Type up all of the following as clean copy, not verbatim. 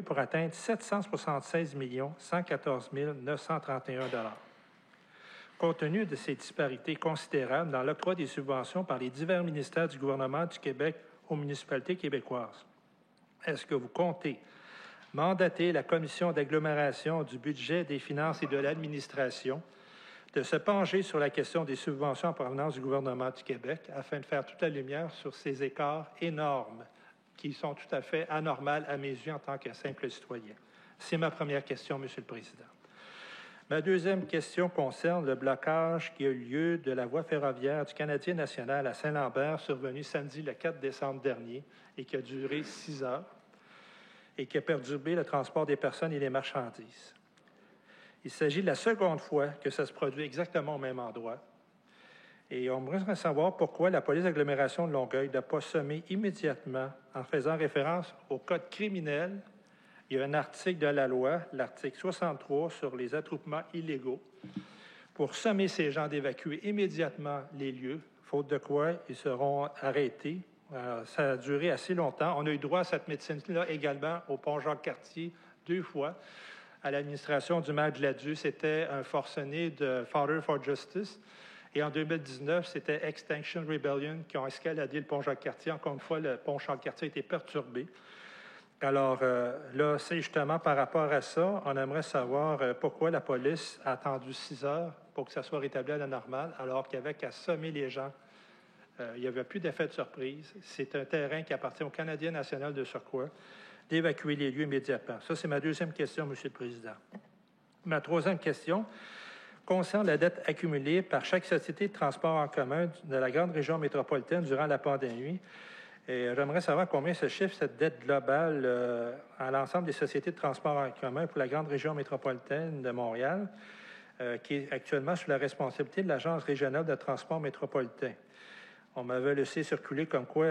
pour atteindre 776 114 931 $. Compte tenu de ces disparités considérables dans l'octroi des subventions par les divers ministères du gouvernement du Québec aux municipalités québécoises, est-ce que vous comptez mandater la Commission d'agglomération du budget, des finances et de l'administration de se pencher sur la question des subventions en provenance du gouvernement du Québec afin de faire toute la lumière sur ces écarts énormes qui sont tout à fait anormales à mes yeux en tant que simple citoyen? C'est ma première question, Monsieur le Président. Ma deuxième question concerne le blocage qui a eu lieu de la voie ferroviaire du Canadien national à Saint-Lambert, survenu samedi le 4 décembre dernier et qui a duré 6 heures et qui a perturbé le transport des personnes et des marchandises. Il s'agit de la seconde fois que ça se produit exactement au même endroit. Et on voudrait savoir pourquoi la police d'agglomération de Longueuil n'a pas sommé immédiatement, en faisant référence au code criminel. Il y a un article de la loi, l'article 63, sur les attroupements illégaux, pour sommer ces gens d'évacuer immédiatement les lieux, faute de quoi ils seront arrêtés. Ça a duré assez longtemps. On a eu droit à cette médecine-là également au pont Jacques-Cartier 2 fois. À l'administration du maire Gladu, c'était un forcené de Father for Justice. Et en 2019, c'était Extinction Rebellion qui ont escaladé le pont Jacques-Cartier. Encore une fois, le pont Jacques-Cartier a été perturbé. Alors là, c'est justement par rapport à ça, on aimerait savoir pourquoi la police a attendu 6 heures pour que ça soit rétabli à la normale, alors qu'il n'y avait qu'à sommer les gens. Il n'y avait plus d'effet de surprise. C'est un terrain qui appartient au Canadien national de surcroît, d'évacuer les lieux immédiatement. Ça, c'est ma deuxième question, M. le Président. Ma troisième question concerne la dette accumulée par chaque société de transport en commun de la grande région métropolitaine durant la pandémie. Et j'aimerais savoir combien se chiffre cette dette globale à l'ensemble des sociétés de transport en commun pour la grande région métropolitaine de Montréal, qui est actuellement sous la responsabilité de l'Agence régionale de transport métropolitain. On m'avait laissé circuler comme quoi,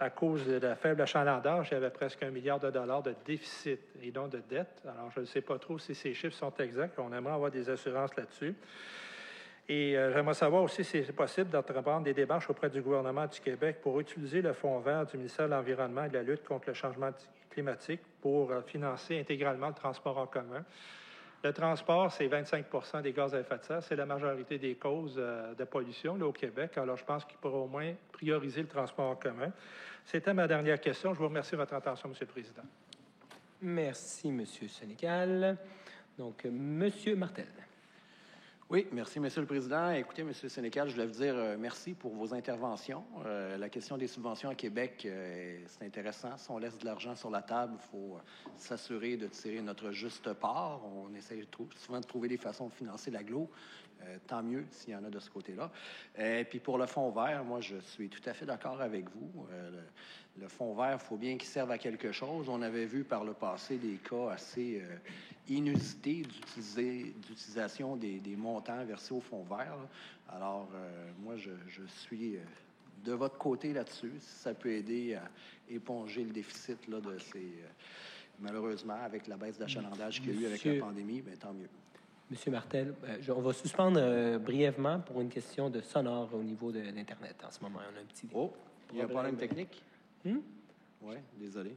à cause de la faible achalandage, il y avait presque $1 milliard de déficit et donc de dette. Alors, je ne sais pas trop si ces chiffres sont exacts. On aimerait avoir des assurances là-dessus. Et j'aimerais savoir aussi si c'est possible d'entreprendre des démarches auprès du gouvernement du Québec pour utiliser le fonds vert du ministère de l'Environnement et de la lutte contre le changement climatique pour financer intégralement le transport en commun. Le transport, c'est 25 des gaz à effet de serre. C'est la majorité des causes de pollution là, au Québec. Alors, je pense qu'il pourra au moins prioriser le transport en commun. C'était ma dernière question. Je vous remercie de votre attention, M. le Président. Merci, M. Sénécal. Donc, M. Martel. Oui, merci, M. le Président. Écoutez, M. Sénécal, je voulais vous dire merci pour vos interventions. La question des subventions à Québec, c'est intéressant. Si on laisse de l'argent sur la table, il faut s'assurer de tirer notre juste part. On essaie souvent de trouver des façons de financer l'agglo. Tant mieux s'il y en a de ce côté-là. Et puis pour le fonds vert, moi, je suis tout à fait d'accord avec vous. Le fonds vert, il faut bien qu'il serve à quelque chose. On avait vu par le passé des cas assez inusités d'utilisation des montants versés au fonds vert. Alors, moi, je suis de votre côté là-dessus. Si ça peut aider à éponger le déficit là, de ces... malheureusement, avec la baisse d'achalandage qu'il y a eu avec la pandémie, bien, tant mieux. Monsieur Martel, on va suspendre brièvement pour une question de sonore au niveau de l'Internet en ce moment. On a un petit... Oh, il y a un problème technique? Oui, désolé.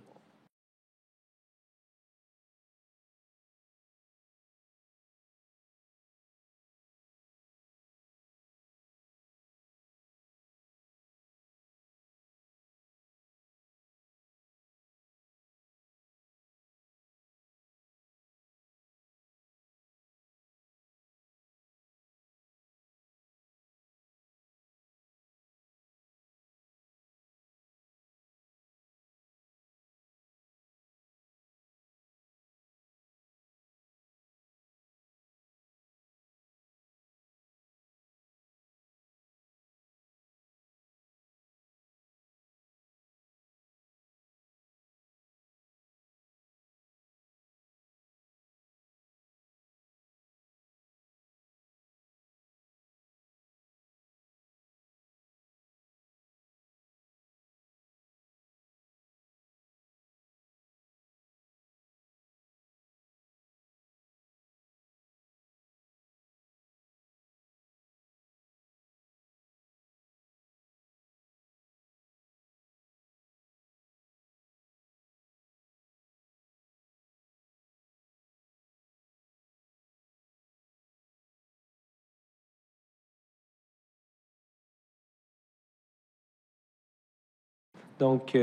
Donc,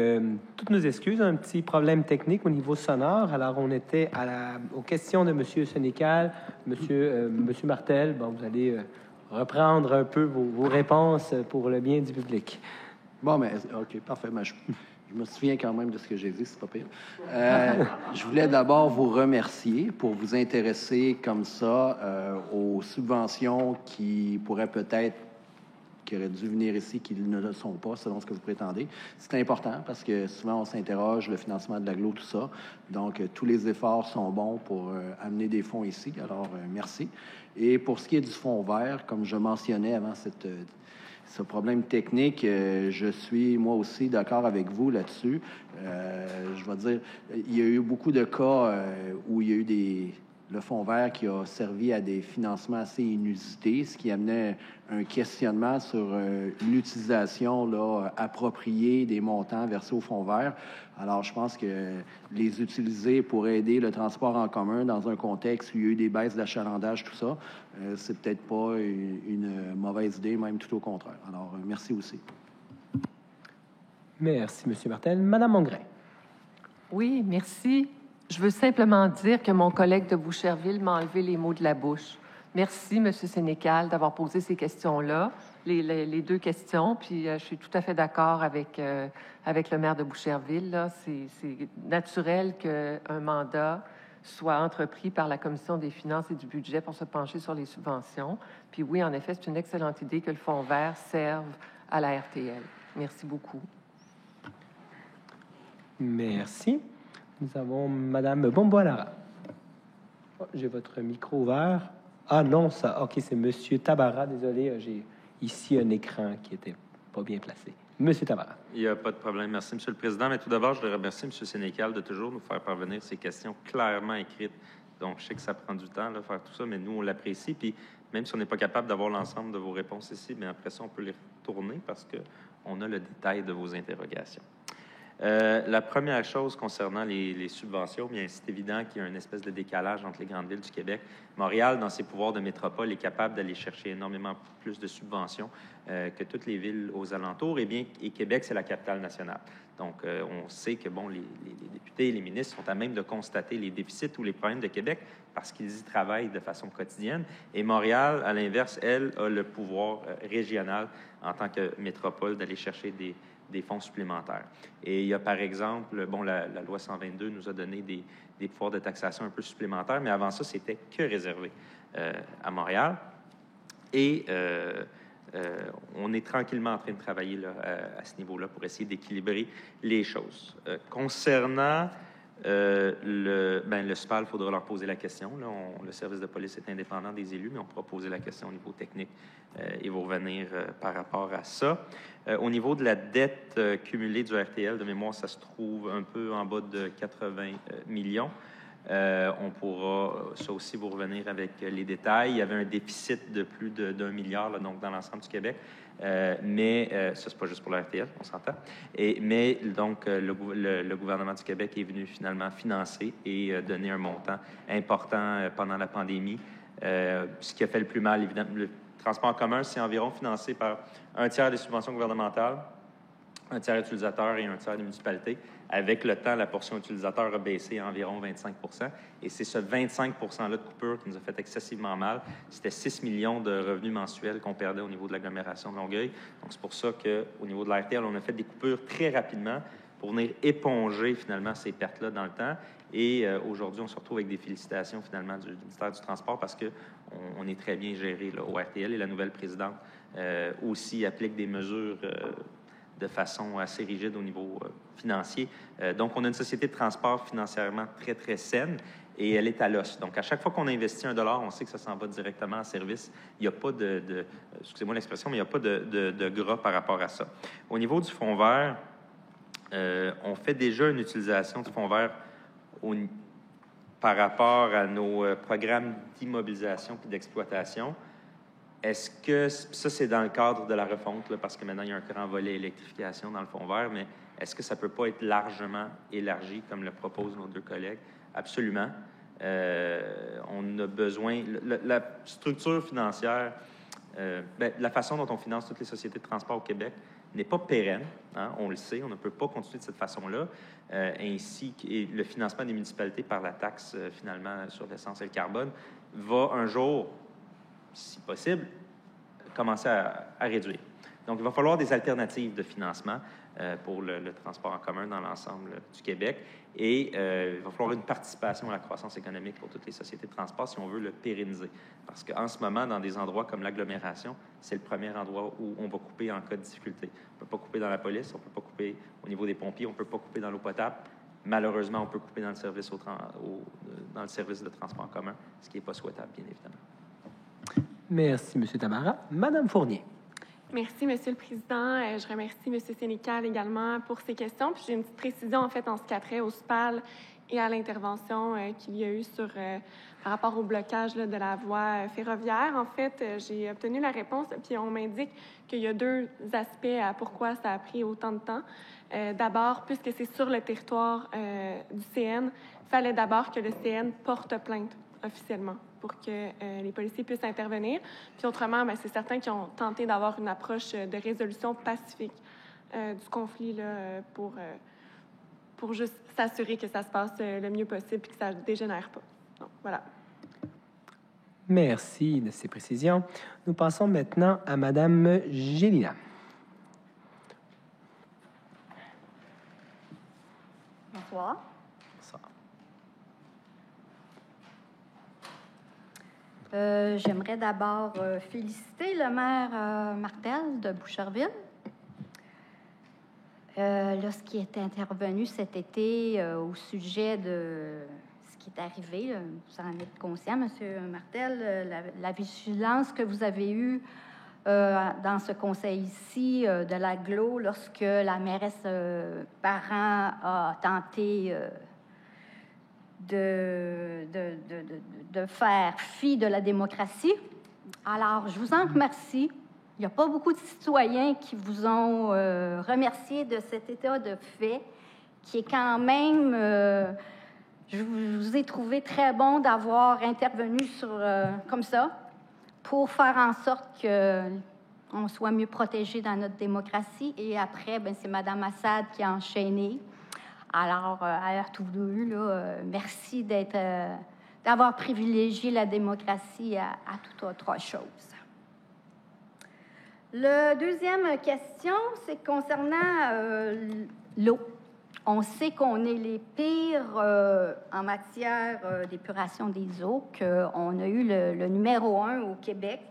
toutes nos excuses, un petit problème technique au niveau sonore. Alors, on était aux questions de M. Sénécal. Monsieur Martel, bon, vous allez reprendre un peu vos réponses pour le bien du public. Bon, mais OK, parfait. Mais je me souviens quand même de ce que j'ai dit, c'est pas pire. Je voulais d'abord vous remercier pour vous intéresser comme ça aux subventions qui pourraient peut-être qui auraient dû venir ici, qui ne le sont pas, selon ce que vous prétendez. C'est important parce que souvent, on s'interroge, le financement de l'agglo, tout ça. Donc, tous les efforts sont bons pour amener des fonds ici. Alors, merci. Et pour ce qui est du fonds vert, comme je mentionnais avant ce problème technique, je suis moi aussi d'accord avec vous là-dessus. Je vais dire, il y a eu beaucoup de cas où il y a eu le fonds vert qui a servi à des financements assez inusités, ce qui amenait un questionnement sur l'utilisation appropriée des montants versés au fonds vert. Alors, je pense que les utiliser pour aider le transport en commun dans un contexte où il y a eu des baisses d'achalandage, tout ça, c'est peut-être pas une mauvaise idée, même tout au contraire. Alors, merci aussi. Merci, M. Martel. Madame Mongrain. Oui, merci. Je veux simplement dire que mon collègue de Boucherville m'a enlevé les mots de la bouche. Merci, M. Sénécal, d'avoir posé ces questions-là, les deux questions. Puis je suis tout à fait d'accord avec le maire de Boucherville. C'est naturel qu'un mandat soit entrepris par la Commission des finances et du budget pour se pencher sur les subventions. Puis oui, en effet, c'est une excellente idée que le fonds vert serve à la RTL. Merci beaucoup. Merci. Nous avons Madame Bomboilara. Oh, j'ai votre micro ouvert. Ah non, ça. OK, c'est Monsieur Tabarra. Désolé, j'ai ici un écran qui était pas bien placé. Monsieur Tabarra. Il n'y a pas de problème. Merci, Monsieur le Président. Mais tout d'abord, je voudrais remercier M. Sénécal de toujours nous faire parvenir ces questions clairement écrites. Donc, je sais que ça prend du temps de faire tout ça, mais nous, on l'apprécie. Puis, même si on n'est pas capable d'avoir l'ensemble de vos réponses ici, bien après ça, on peut les retourner parce qu'on a le détail de vos interrogations. La première chose concernant les subventions, bien, c'est évident qu'il y a une espèce de décalage entre les grandes villes du Québec. Montréal, dans ses pouvoirs de métropole, est capable d'aller chercher énormément plus de subventions que toutes les villes aux alentours. Et Québec, c'est la capitale nationale. Donc, on sait que bon, les députés et les ministres sont à même de constater les déficits ou les problèmes de Québec parce qu'ils y travaillent de façon quotidienne. Et Montréal, à l'inverse, elle, a le pouvoir régional en tant que métropole d'aller chercher des fonds supplémentaires. Et il y a, par exemple, bon, la loi 122 nous a donné des pouvoirs de taxation un peu supplémentaires, mais avant ça, c'était que réservé à Montréal. Et on est tranquillement en train de travailler là, à ce niveau-là pour essayer d'équilibrer les choses. Concernant le SPAL, il faudra leur poser la question. Là, le service de police est indépendant des élus, mais on pourra poser la question au niveau technique et vous revenir par rapport à ça. Au niveau de la dette cumulée du RTL, de mémoire, ça se trouve un peu en bas de 80 millions. On pourra, ça aussi, vous revenir avec les détails. Il y avait un déficit de plus d'1 milliard là, donc dans l'ensemble du Québec. Mais ça, c'est pas juste pour le RTL, on s'entend. Mais donc, le gouvernement du Québec est venu finalement financer et donner un montant important pendant la pandémie. Ce qui a fait le plus mal, évidemment, le transport en commun, c'est environ financé par un tiers des subventions gouvernementales, un tiers utilisateur et un tiers des municipalités. Avec le temps, la portion utilisateur a baissé à environ 25 %. Et c'est ce 25 % là de coupure qui nous a fait excessivement mal. C'était 6 millions de revenus mensuels qu'on perdait au niveau de l'agglomération de Longueuil. Donc, c'est pour ça qu'au niveau de la RTL, on a fait des coupures très rapidement pour venir éponger finalement ces pertes-là dans le temps. Et aujourd'hui, on se retrouve avec des félicitations finalement du ministère du Transport parce qu'on est très bien géré là, au RTL et la nouvelle présidente aussi applique des mesures de façon assez rigide au niveau financier. Donc, on a une société de transport financièrement très, très saine et elle est à l'os. Donc, à chaque fois qu'on investit $1, on sait que ça s'en va directement en service. Il n'y a pas excusez-moi l'expression, mais il n'y a pas de gras par rapport à ça. Au niveau du fonds vert, on fait déjà une utilisation du fonds vert par rapport à nos programmes d'immobilisation et d'exploitation. Est-ce que, ça c'est dans le cadre de la refonte, là, parce que maintenant il y a un grand volet électrification dans le fonds vert, mais est-ce que ça ne peut pas être largement élargi comme le proposent nos deux collègues? Absolument. On a besoin, la structure financière La façon dont on finance toutes les sociétés de transport au Québec n'est pas pérenne, hein, on le sait, on ne peut pas continuer de cette façon-là, ainsi que le financement des municipalités par la taxe, finalement, sur l'essence et le carbone, va un jour, si possible, commencer à réduire. Donc, il va falloir des alternatives de financement pour le transport en commun dans l'ensemble du Québec. Et il va falloir une participation à la croissance économique pour toutes les sociétés de transport si on veut le pérenniser. Parce qu'en ce moment, dans des endroits comme l'agglomération, c'est le premier endroit où on va couper en cas de difficulté. On ne peut pas couper dans la police, on ne peut pas couper au niveau des pompiers, on ne peut pas couper dans l'eau potable. Malheureusement, on peut couper dans le service, dans le service de transport en commun, ce qui n'est pas souhaitable, bien évidemment. Merci, M. Tamara. Madame Fournier. Merci, Monsieur le Président. Je remercie M. Sénécal également pour ses questions. Puis j'ai une petite précision, en fait, en ce qui a trait au SPAL et à l'intervention qu'il y a eu par rapport au blocage de la voie ferroviaire. En fait, j'ai obtenu la réponse, puis on m'indique qu'il y a 2 aspects à pourquoi ça a pris autant de temps. D'abord, puisque c'est sur le territoire du CN, il fallait d'abord que le CN porte plainte officiellement pour que les policiers puissent intervenir. Puis autrement, c'est certains qui ont tenté d'avoir une approche de résolution pacifique du conflit là, pour juste s'assurer que ça se passe le mieux possible et que ça ne dégénère pas. Donc, voilà. Merci de ces précisions. Nous passons maintenant à Madame Gélina. Bonsoir. J'aimerais d'abord féliciter le maire Martel de Boucherville. Lorsqu'il est intervenu cet été au sujet de ce qui est arrivé, vous en êtes conscient, M. Martel, la vigilance que vous avez eue dans ce conseil-ci de l'agglo lorsque la mairesse Parent a tenté de faire fi de la démocratie. Alors, je vous en remercie. Il n'y a pas beaucoup de citoyens qui vous ont remercié de cet état de fait, qui est quand même... je vous ai trouvé très bon d'avoir intervenu comme ça pour faire en sorte qu'on soit mieux protégé dans notre démocratie. Et après, c'est Mme Assad qui a enchaîné. Alors, à tous deux, merci d'avoir privilégié la démocratie à toute autre chose. La deuxième question, c'est concernant l'eau. On sait qu'on est les pires en matière d'épuration des eaux, qu'on a eu le numéro 1 au Québec.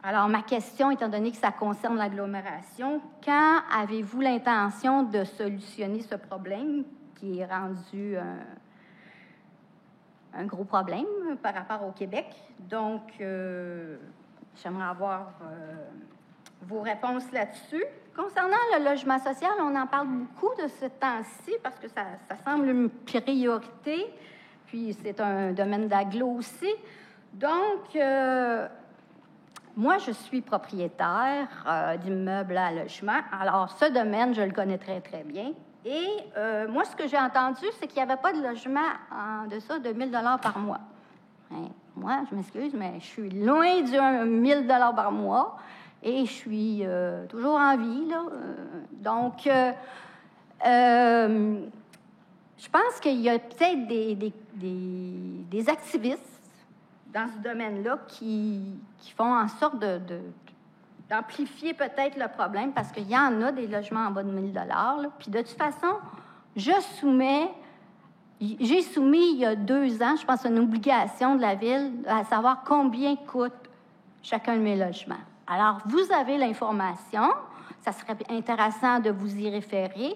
Alors, ma question, étant donné que ça concerne l'agglomération, quand avez-vous l'intention de solutionner ce problème qui est rendu un gros problème par rapport au Québec? Donc, j'aimerais avoir vos réponses là-dessus. Concernant le logement social, on en parle beaucoup de ce temps-ci parce que ça semble une priorité, puis c'est un domaine d'agglo aussi. Donc, moi, je suis propriétaire d'immeubles à logement. Alors, ce domaine, je le connais très, très bien. Et moi, ce que j'ai entendu, c'est qu'il n'y avait pas de logement en deçà de 1 000 $ par mois. Hein, moi, je m'excuse, mais je suis loin du 1 000 $ par mois et je suis toujours en vie, là. Donc, je pense qu'il y a peut-être des activistes dans ce domaine-là qui font en sorte d'amplifier peut-être le problème parce qu'il y en a des logements en bas de 1 000 $. Puis de toute façon, j'ai soumis il y a 2 ans, je pense, une obligation de la Ville à savoir combien coûte chacun de mes logements. Alors, vous avez l'information. Ça serait intéressant de vous y référer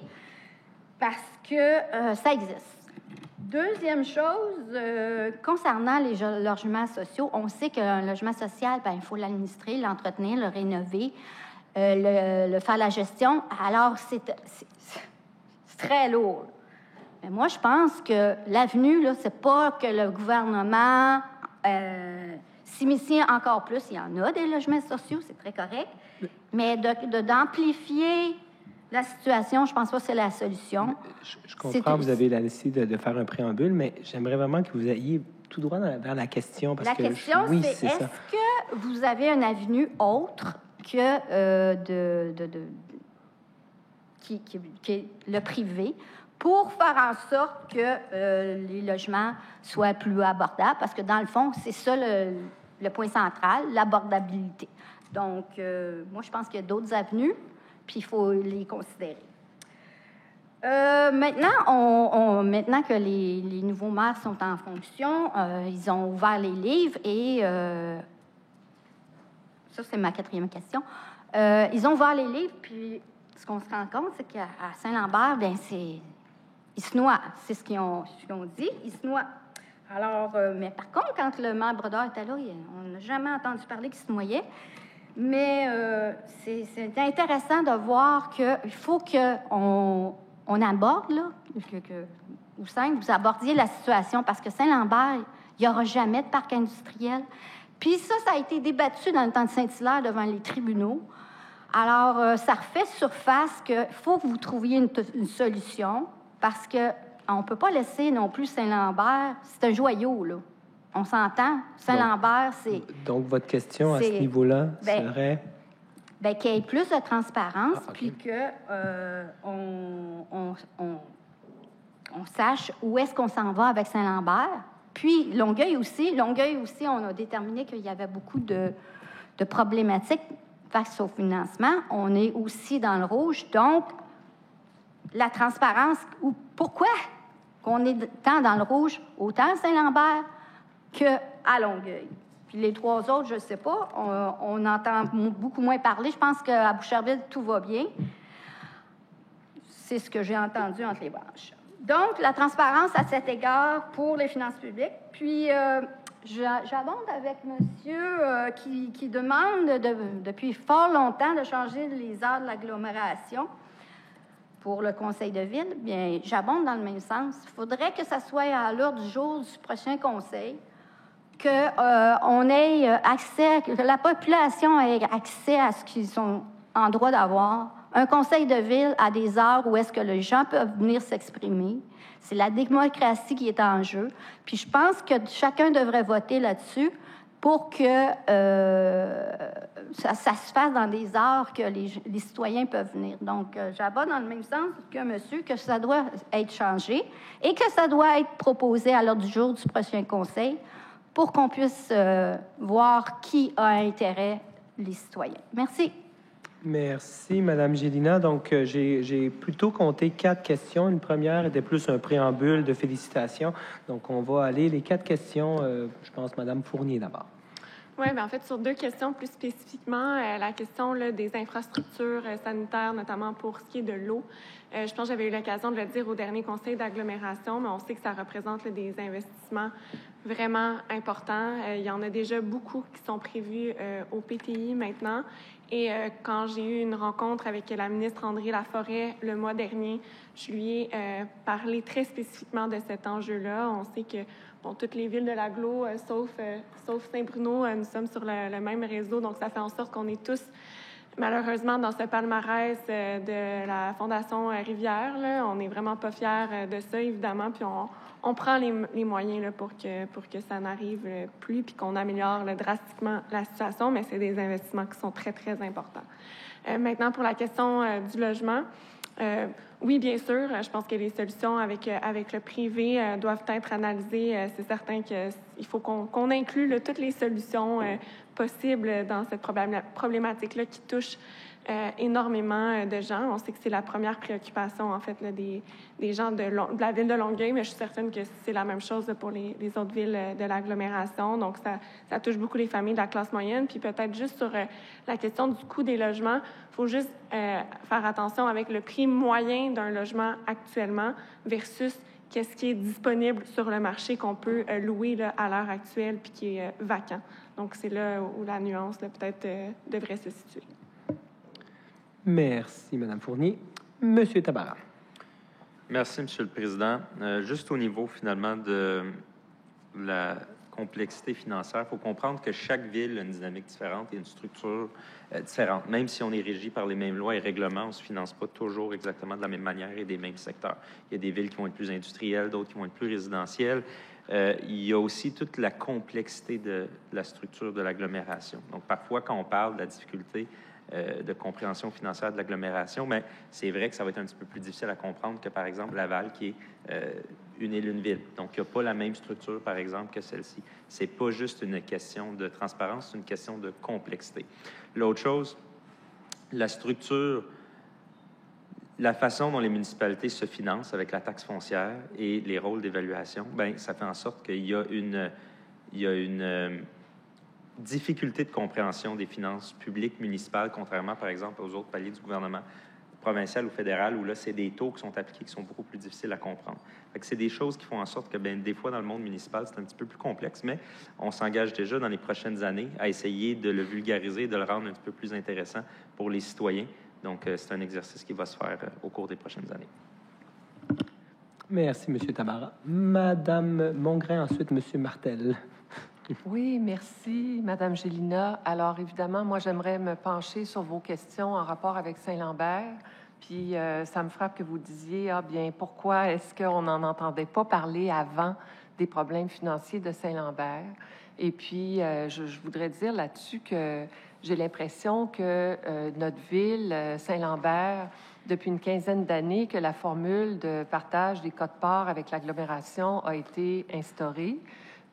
parce que ça existe. Deuxième chose, concernant les logements sociaux, on sait qu'un logement social, il faut l'administrer, l'entretenir, le rénover, le faire la gestion. Alors, c'est très lourd. Mais moi, je pense que l'avenue, là, c'est pas que le gouvernement s'immisce encore plus. Il y en a des logements sociaux, c'est très correct. Mais d'amplifier la situation, je pense pas que c'est la solution. Je comprends, vous avez décidé de faire un préambule, mais j'aimerais vraiment que vous ayez tout droit vers la question. Parce La que question, oui, c'est est-ce que vous avez un avenue autre que qui est le privé pour faire en sorte que les logements soient plus abordables? Parce que dans le fond, c'est ça le point central, l'abordabilité. Donc, moi, je pense qu'il y a d'autres avenues, puis il faut les considérer. Maintenant que les nouveaux maires sont en fonction, ils ont ouvert les livres et ça, c'est ma 4e question. Ils ont ouvert les livres, puis ce qu'on se rend compte, c'est qu'à Saint-Lambert, bien, ils se noient. C'est ce qu'ils ont dit, ils se noient. Alors, mais par contre, quand le maire Brodeur était là, on n'a jamais entendu parler qu'il se noyait. Mais c'est intéressant de voir qu'il faut qu'on aborde, là, vous abordiez la situation, parce que Saint-Lambert, il n'y aura jamais de parc industriel. Puis ça a été débattu dans le temps de Saint-Hilaire devant les tribunaux. Alors, ça refait surface qu'il faut que vous trouviez une solution, parce qu'on ne peut pas laisser non plus Saint-Lambert, c'est un joyau, là. On s'entend? Saint-Lambert, c'est... Donc, votre question à ce niveau-là serait... Bien, qu'il y ait plus de transparence, okay. Puis qu'on sache où est-ce qu'on s'en va avec Saint-Lambert. Puis, Longueuil aussi, on a déterminé qu'il y avait beaucoup de problématiques face au financement. On est aussi dans le rouge. Donc, la transparence, pourquoi qu'on est tant dans le rouge, autant à Saint-Lambert qu'à Longueuil. Puis les 3 autres, je ne sais pas, on entend beaucoup moins parler. Je pense qu'à Boucherville, tout va bien. C'est ce que j'ai entendu entre les branches. Donc, la transparence à cet égard pour les finances publiques. Puis, j'abonde avec monsieur qui demande depuis fort longtemps de changer les heures de l'agglomération pour le conseil de ville. Bien, j'abonde dans le même sens. Il faudrait que ça soit à l'heure du jour du prochain conseil, qu'on ait accès, que la population ait accès à ce qu'ils sont en droit d'avoir. Un conseil de ville à des heures où est-ce que les gens peuvent venir s'exprimer. C'est la démocratie qui est en jeu. Puis je pense que chacun devrait voter là-dessus pour que ça se fasse dans des heures que les citoyens peuvent venir. Donc, j'aborde dans le même sens que monsieur, que ça doit être changé et que ça doit être proposé à l'ordre du jour du prochain conseil pour qu'on puisse voir qui a intérêt, les citoyens. Merci. Merci, Mme Gélina. Donc, j'ai plutôt compté 4 questions. Une première était plus un préambule de félicitations. Donc, on va aller les 4 questions, je pense, Mme Fournier d'abord. Oui, bien en fait, sur 2 questions plus spécifiquement, la question là, des infrastructures sanitaires, notamment pour ce qui est de l'eau. Je pense que j'avais eu l'occasion de le dire au dernier conseil d'agglomération, mais on sait que ça représente là, des investissements vraiment importants. Il y en a déjà beaucoup qui sont prévus au PTI maintenant. Et quand j'ai eu une rencontre avec la ministre André Laforêt le mois dernier, je lui ai parlé très spécifiquement de cet enjeu-là. On sait que toutes les villes de l'agglo, sauf Saint-Bruno, nous sommes sur le même réseau. Donc, ça fait en sorte qu'on est tous, malheureusement, dans ce palmarès de la Fondation Rivière. Là. On n'est vraiment pas fiers de ça, évidemment. Puis, on prend les moyens là, pour que ça n'arrive plus puis qu'on améliore là, drastiquement la situation. Mais c'est des investissements qui sont très, très importants. Maintenant, pour la question du logement, oui, bien sûr, je pense que les solutions avec le privé doivent être analysées. C'est certain qu'il faut qu'on inclue là, toutes les solutions possibles dans cette problématique-là qui touche énormément de gens. On sait que c'est la première préoccupation, en fait, là, des gens de la ville de Longueuil, mais je suis certaine que c'est la même chose là, pour les autres villes de l'agglomération. Donc, ça touche beaucoup les familles de la classe moyenne. Puis peut-être juste sur la question du coût des logements, il faut juste faire attention avec le prix moyen d'un logement actuellement versus qu'est-ce qui est disponible sur le marché qu'on peut louer là, à l'heure actuelle puis qui est vacant. Donc, c'est là où la nuance là, peut-être devrait se situer. Merci, Mme Fournier. Monsieur Tabarra. Merci, Monsieur le Président. Juste au niveau, finalement, de la complexité financière, il faut comprendre que chaque ville a une dynamique différente et une structure différente. Même si on est régi par les mêmes lois et règlements, on ne se finance pas toujours exactement de la même manière et des mêmes secteurs. Il y a des villes qui vont être plus industrielles, d'autres qui vont être plus résidentielles. Il y a aussi toute la complexité de la structure de l'agglomération. Donc, parfois, quand on parle de la difficulté de compréhension financière de l'agglomération, mais c'est vrai que ça va être un petit peu plus difficile à comprendre que, par exemple, Laval, qui est une île, une ville. Donc, il n'y a pas la même structure, par exemple, que celle-ci. Ce n'est pas juste une question de transparence, c'est une question de complexité. L'autre chose, la structure, la façon dont les municipalités se financent avec la taxe foncière et les rôles d'évaluation, bien, ça fait en sorte qu'il y a une difficulté de compréhension des finances publiques municipales, contrairement, par exemple, aux autres paliers du gouvernement provincial ou fédéral, où là, c'est des taux qui sont appliqués qui sont beaucoup plus difficiles à comprendre. Fait que c'est des choses qui font en sorte que, bien, des fois, dans le monde municipal, c'est un petit peu plus complexe, mais on s'engage déjà dans les prochaines années à essayer de le vulgariser, de le rendre un petit peu plus intéressant pour les citoyens. Donc, c'est un exercice qui va se faire au cours des prochaines années. Merci, M. Tabarra. Madame Mongrain, ensuite M. Martel. Oui, merci, Madame Gélina. Alors, évidemment, moi, j'aimerais me pencher sur vos questions en rapport avec Saint-Lambert. Puis, ça me frappe que vous disiez, ah bien, pourquoi est-ce qu'on n'en entendait pas parler avant des problèmes financiers de Saint-Lambert? Et puis, je voudrais dire là-dessus que j'ai l'impression que notre ville, Saint-Lambert, depuis une quinzaine d'années, que la formule de partage des quotes-parts avec l'agglomération a été instaurée.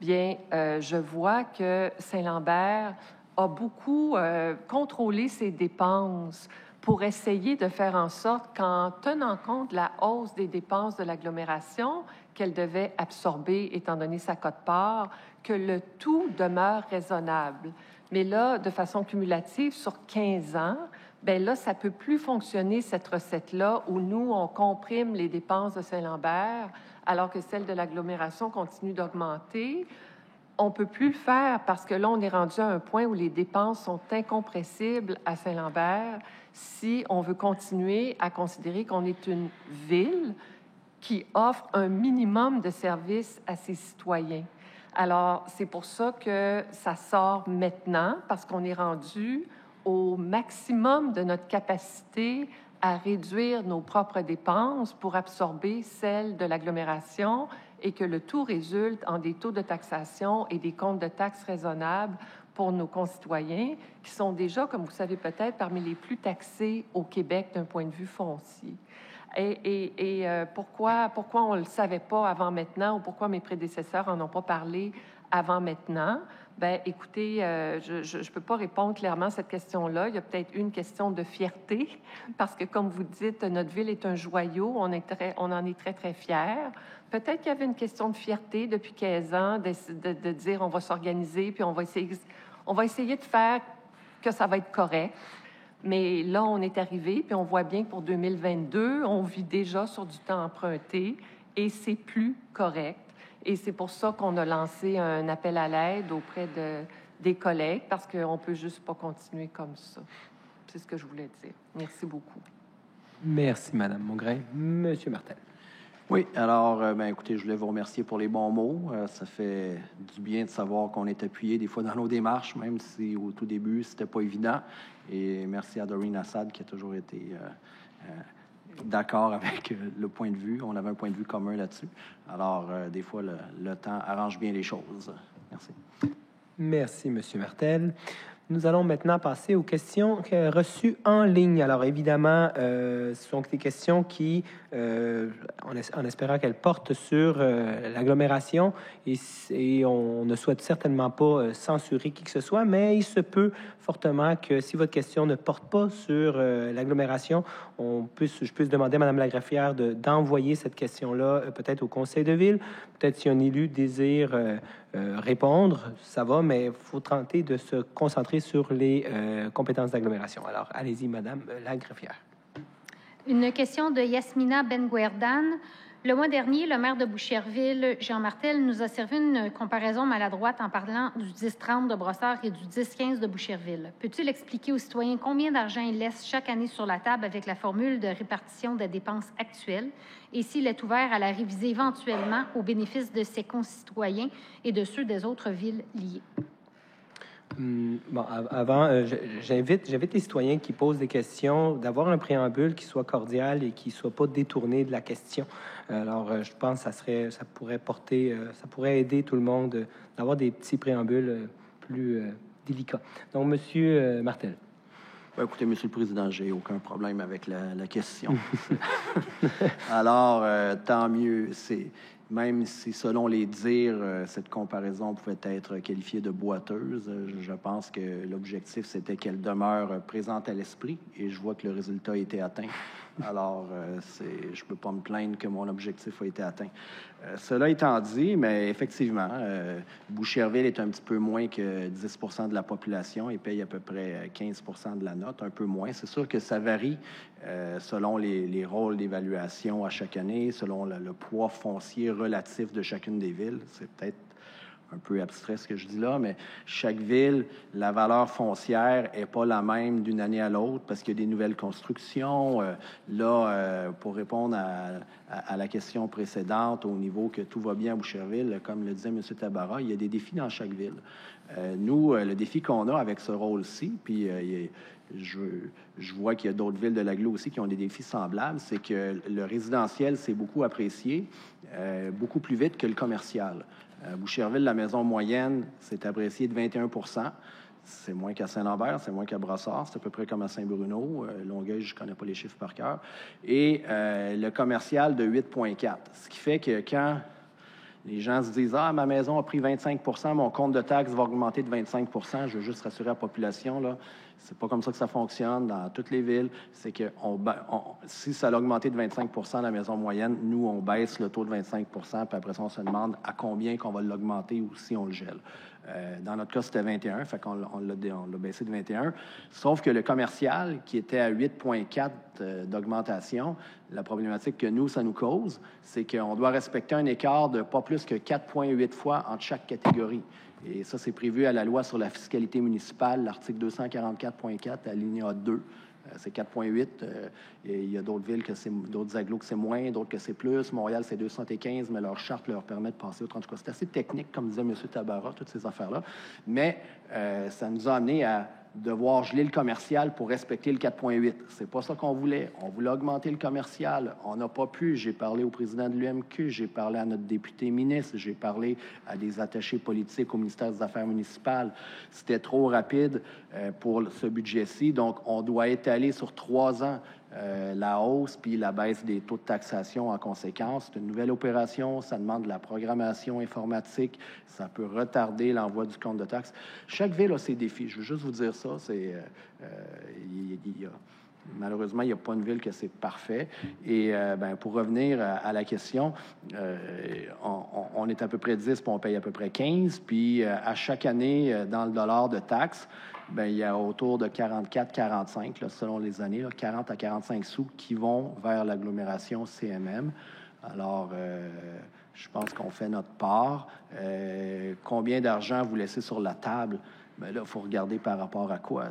Bien, je vois que Saint-Lambert a beaucoup contrôlé ses dépenses pour essayer de faire en sorte qu'en tenant compte de la hausse des dépenses de l'agglomération qu'elle devait absorber étant donné sa quote-part, que le tout demeure raisonnable. Mais là, de façon cumulative, sur 15 ans, bien là, ça ne peut plus fonctionner, cette recette-là, où nous, on comprime les dépenses de Saint-Lambert, alors que celles de l'agglomération continuent d'augmenter. On ne peut plus le faire parce que là, on est rendu à un point où les dépenses sont incompressibles à Saint-Lambert si on veut continuer à considérer qu'on est une ville qui offre un minimum de services à ses citoyens. Alors, c'est pour ça que ça sort maintenant, parce qu'on est rendu au maximum de notre capacité à réduire nos propres dépenses pour absorber celles de l'agglomération et que le tout résulte en des taux de taxation et des comptes de taxes raisonnables pour nos concitoyens, qui sont déjà, comme vous savez peut-être, parmi les plus taxés au Québec d'un point de vue foncier. Et pourquoi on ne le savait pas avant maintenant ou pourquoi mes prédécesseurs n'en ont pas parlé avant maintenant? Bien, écoutez, je ne peux pas répondre clairement à cette question-là. Il y a peut-être une question de fierté, parce que, comme vous dites, notre ville est un joyau. On en est très, très fiers. Peut-être qu'il y avait une question de fierté depuis 15 ans, de dire on va s'organiser, puis on va essayer de faire que ça va être correct. Mais là, on est arrivé, puis on voit bien que pour 2022, on vit déjà sur du temps emprunté et c'est plus correct. Et c'est pour ça qu'on a lancé un appel à l'aide auprès des collègues, parce qu'on ne peut juste pas continuer comme ça. C'est ce que je voulais dire. Merci beaucoup. Merci, Madame Mongrain. Monsieur Martel. Oui, alors, écoutez, je voulais vous remercier pour les bons mots. Ça fait du bien de savoir qu'on est appuyé des fois dans nos démarches, même si au tout début, c'était pas évident. Et merci à Doreen Assad qui a toujours été d'accord avec le point de vue. On avait un point de vue commun là-dessus. Alors, des fois, le temps arrange bien les choses. Merci. Merci, Monsieur Martel. Nous allons maintenant passer aux questions reçues en ligne. Alors, évidemment, ce sont des questions qui, en espérant qu'elles portent sur l'agglomération, et on ne souhaite certainement pas censurer qui que ce soit, mais il se peut fortement que si votre question ne porte pas sur l'agglomération, je puisse demander à Mme la greffière d'envoyer cette question-là peut-être au conseil de ville. Peut-être si un élu désire répondre, ça va, mais il faut tenter de se concentrer sur les compétences d'agglomération. Alors, allez-y, Madame la greffière. Une question de Yasmina Benguerdan. Le mois dernier, le maire de Boucherville, Jean Martel, nous a servi une comparaison maladroite en parlant du 10-30 de Brossard et du 10-15 de Boucherville. Peux-tu expliquer aux citoyens combien d'argent il laisse chaque année sur la table avec la formule de répartition des dépenses actuelles et s'il est ouvert à la réviser éventuellement au bénéfice de ses concitoyens et de ceux des autres villes liées? J'invite les citoyens qui posent des questions d'avoir un préambule qui soit cordial et qui ne soit pas détourné de la question. Alors, je pense que ça pourrait aider tout le monde d'avoir des petits préambules plus délicats. Donc, Monsieur Martel. Ben, écoutez, Monsieur le Président, j'ai aucun problème avec la question. Alors, tant mieux. Même si, selon les dires, cette comparaison pouvait être qualifiée de boiteuse, je pense que l'objectif, c'était qu'elle demeure présente à l'esprit, et je vois que le résultat a été atteint. Alors, je ne peux pas me plaindre que mon objectif a été atteint. Cela étant dit, mais effectivement, Boucherville est un petit peu moins que 10 % de la population et paye à peu près 15 % de la note, un peu moins. C'est sûr que ça varie selon les rôles d'évaluation à chaque année, selon le poids foncier relatif de chacune des villes. C'est peut-être un peu abstrait ce que je dis là, mais chaque ville, la valeur foncière n'est pas la même d'une année à l'autre parce qu'il y a des nouvelles constructions. Pour répondre à la question précédente, au niveau que tout va bien à Boucherville, comme le disait M. Tabarra, il y a des défis dans chaque ville. Nous, le défi qu'on a avec ce rôle-ci, puis je vois qu'il y a d'autres villes de l'agglo aussi qui ont des défis semblables, c'est que le résidentiel s'est beaucoup apprécié, beaucoup plus vite que le commercial. À Boucherville, la maison moyenne s'est appréciée de 21 %. C'est moins qu'à Saint-Lambert, c'est moins qu'à Brossard, c'est à peu près comme à Saint-Bruno. Longueuil, je ne connais pas les chiffres par cœur. Et le commercial de 8,4 %. Ce qui fait que quand les gens se disent « Ah, ma maison a pris 25 %, mon compte de taxes va augmenter de 25 %, je veux juste rassurer la population, là. C'est pas comme ça que ça fonctionne dans toutes les villes. C'est que si ça a augmenté de 25 % la maison moyenne, nous, on baisse le taux de 25 % puis après ça, on se demande à combien qu'on va l'augmenter ou si on le gèle. Dans notre cas, c'était 21, fait qu'on l'a baissé de 21. Sauf que le commercial, qui était à 8,4 d'augmentation, la problématique que nous, ça nous cause, c'est qu'on doit respecter un écart de pas plus que 4,8 fois entre chaque catégorie. Et ça, c'est prévu à la loi sur la fiscalité municipale, l'article 244,4, alinéa 2. C'est 4,8. Il y a d'autres villes, d'autres agglos que c'est moins, d'autres que c'est plus. Montréal, c'est 215, mais leur charte leur permet de passer autre. En tout cas, c'est assez technique, comme disait M. Tabarra, toutes ces affaires-là. Mais ça nous a amené à devoir geler le commercial pour respecter le 4,8. C'est pas ça qu'on voulait. On voulait augmenter le commercial. On n'a pas pu. J'ai parlé au président de l'UMQ, j'ai parlé à notre député ministre, j'ai parlé à des attachés politiques au ministère des Affaires municipales. C'était trop rapide pour ce budget-ci. Donc, on doit étaler sur 3 ans la hausse puis la baisse des taux de taxation en conséquence. C'est une nouvelle opération, ça demande de la programmation informatique, ça peut retarder l'envoi du compte de taxes. Chaque ville a ses défis, je veux juste vous dire ça. Malheureusement, il n'y a pas une ville que c'est parfait. Et pour revenir à la question, on est à peu près 10, puis on paye à peu près 15. Puis à chaque année, dans le dollar de taxes, il y a autour de 44-45, selon les années, 40 à 45 sous qui vont vers l'agglomération CMM. Alors, je pense qu'on fait notre part. Combien d'argent vous laissez sur la table? Là, il faut regarder par rapport à quoi.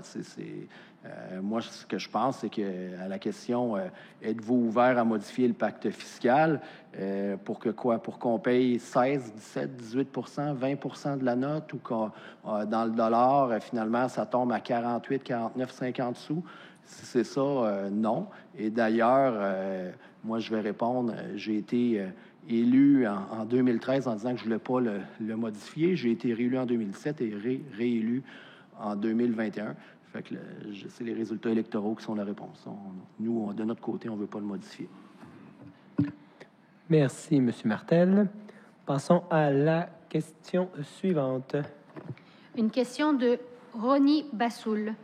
Moi, ce que je pense, c'est qu'à la question êtes-vous ouvert à modifier le pacte fiscal pour que quoi? Pour qu'on paye 16, 17, 18 %, 20 % de la note ou dans le dollar, finalement, ça tombe à 48, 49, 50 sous? Si c'est ça, non. Et d'ailleurs, moi, je vais répondre, j'ai été élu en 2013 en disant que je ne voulais pas le modifier. J'ai été réélu en 2017 et réélu en 2021. Fait que c'est les résultats électoraux qui sont la réponse. Nous, de notre côté, on ne veut pas le modifier. Merci, M. Martel. Passons à la question suivante. Une question de Ronnie Bassoul.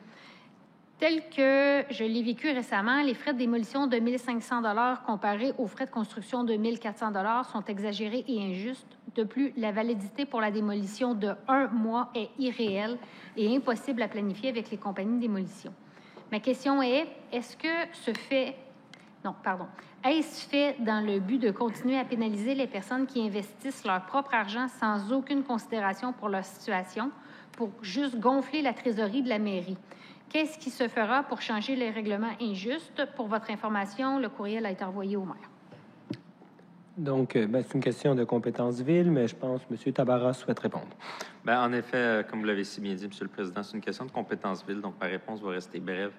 Tel que je l'ai vécu récemment, les frais de démolition de 1 500 $ comparés aux frais de construction de 1 400 $ sont exagérés et injustes. De plus, la validité pour la démolition de 1 mois est irréelle et impossible à planifier avec les compagnies de démolition. Ma question est, est-ce fait dans le but de continuer à pénaliser les personnes qui investissent leur propre argent sans aucune considération pour leur situation, pour juste gonfler la trésorerie de la mairie? Qu'est-ce qui se fera pour changer les règlements injustes? Pour votre information, le courriel a été envoyé au maire. Donc, c'est une question de compétence ville, mais je pense que M. Tabarra souhaite répondre. Bien, en effet, comme vous l'avez si bien dit, M. le Président, c'est une question de compétence ville, donc ma réponse va rester brève.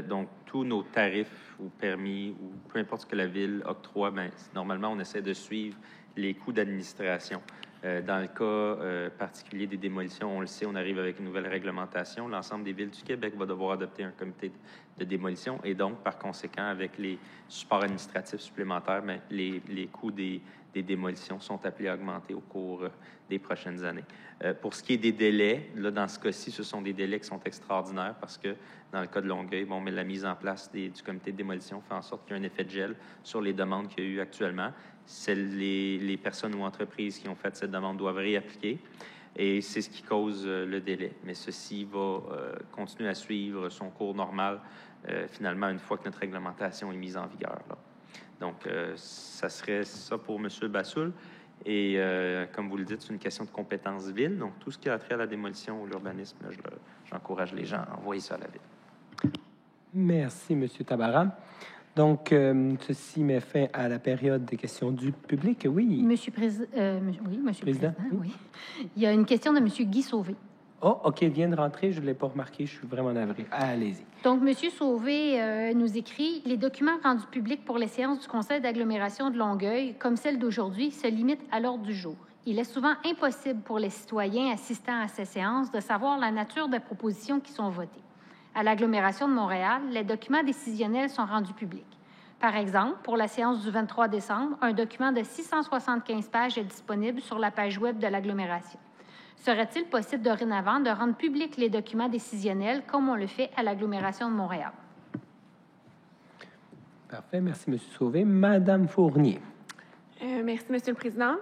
Donc, tous nos tarifs ou permis ou peu importe ce que la ville octroie, bien, normalement, on essaie de suivre les coûts d'administration. Dans le cas particulier des démolitions, on le sait, on arrive avec une nouvelle réglementation. L'ensemble des villes du Québec va devoir adopter un comité de démolition et donc, par conséquent, avec les supports administratifs supplémentaires, bien, les coûts des démolitions sont appelés à augmenter au cours des prochaines années. Pour ce qui est des délais, là, dans ce cas-ci, ce sont des délais qui sont extraordinaires parce que, dans le cas de Longueuil, bon, mais la mise en place du comité de démolition fait en sorte qu'il y a un effet de gel sur les demandes qu'il y a eu actuellement. Les personnes ou entreprises qui ont fait cette demande doivent réappliquer et c'est ce qui cause le délai. Mais ceci va continuer à suivre son cours normal, finalement, une fois que notre réglementation est mise en vigueur, là. Donc, ça serait ça pour M. Bassoul. Et comme vous le dites, c'est une question de compétence ville. Donc, tout ce qui a trait à la démolition ou l'urbanisme, j'encourage les gens à envoyer ça à la ville. Merci, M. Tabarra. Donc, ceci met fin à la période des questions du public. Oui. Monsieur le Président, oui. Il y a une question de M. Guy Sauvé. Oh, OK, il vient de rentrer. Je ne l'ai pas remarqué. Je suis vraiment navré. Allez-y. Donc, M. Sauvé nous écrit « Les documents rendus publics pour les séances du Conseil d'agglomération de Longueuil, comme celle d'aujourd'hui, se limitent à l'ordre du jour. Il est souvent impossible pour les citoyens assistant à ces séances de savoir la nature des propositions qui sont votées. À l'agglomération de Montréal, les documents décisionnels sont rendus publics. Par exemple, pour la séance du 23 décembre, un document de 675 pages est disponible sur la page web de l'agglomération. Serait-il possible dorénavant de rendre publics les documents décisionnels comme on le fait à l'agglomération de Montréal? Parfait. Merci, M. Sauvé. Madame Fournier. Merci, M. le Président.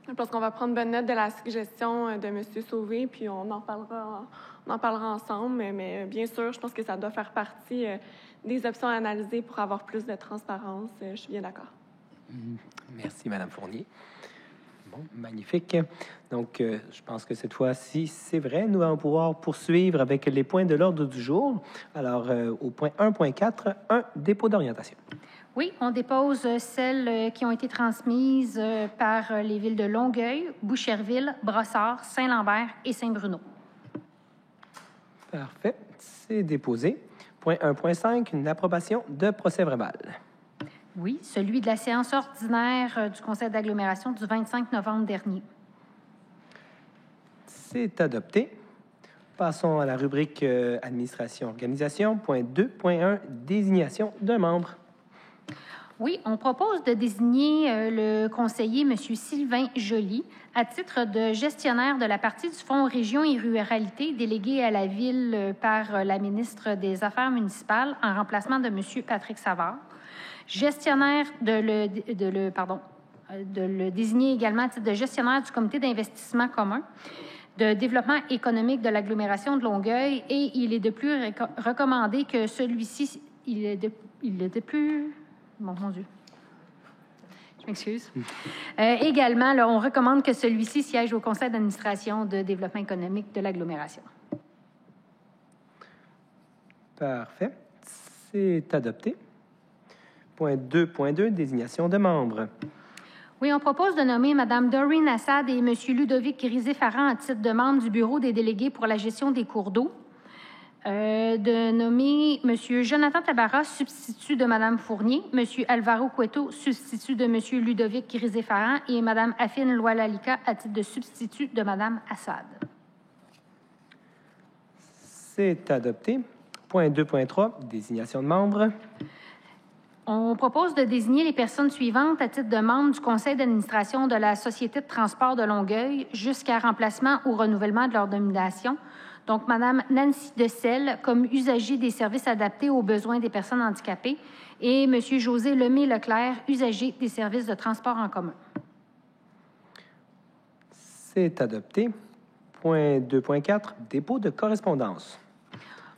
Je pense qu'on va prendre bonne note de la suggestion de M. Sauvé, puis on en parlera ensemble. Mais bien sûr, je pense que ça doit faire partie des options à analyser pour avoir plus de transparence. Je suis bien d'accord. Merci, Madame Fournier. Bon, magnifique. Donc, je pense que cette fois-ci, c'est vrai, nous allons pouvoir poursuivre avec les points de l'ordre du jour. Alors, au point 1.4, un dépôt d'orientation. Oui, on dépose celles qui ont été transmises par les villes de Longueuil, Boucherville, Brossard, Saint-Lambert et Saint-Bruno. Parfait. C'est déposé. Point 1.5, une approbation de procès-verbal. Oui, celui de la séance ordinaire du Conseil d'agglomération du 25 novembre dernier. C'est adopté. Passons à la rubrique administration-organisation. Point 2.1, désignation d'un membre. Oui, on propose de désigner le conseiller M. Sylvain Joly à titre de gestionnaire de la partie du Fonds Région et Ruralité délégué à la Ville par la ministre des Affaires municipales en remplacement de M. Patrick Savard. Gestionnaire de le désigner également à titre de gestionnaire du comité d'investissement commun de développement économique de l'agglomération de Longueuil et il est de plus recommandé que celui-ci, Mon Dieu. Je m'excuse. Également, là, on recommande que celui-ci siège au conseil d'administration de développement économique de l'agglomération. Parfait. C'est adopté. Point 2.2, désignation de membres. Oui, on propose de nommer Mme Doreen Assad et M. Ludovic Grisé-Farran à titre de membres du Bureau des délégués pour la gestion des cours d'eau. De nommer M. Jonathan Tabarra, substitut de Mme Fournier, M. Alvaro Cueto, substitut de M. Ludovic Grisé-Farran et Mme Afine Loilalika à titre de substitut de Mme Assad. C'est adopté. Point 2.3, désignation de membres. On propose de désigner les personnes suivantes à titre de membres du conseil d'administration de la Société de transport de Longueuil jusqu'à remplacement ou renouvellement de leur nomination. Donc, Mme Nancy Decelle comme usager des services adaptés aux besoins des personnes handicapées et M. José Lemay-Leclerc, usager des services de transport en commun. C'est adopté. Point 2.4, dépôt de correspondance.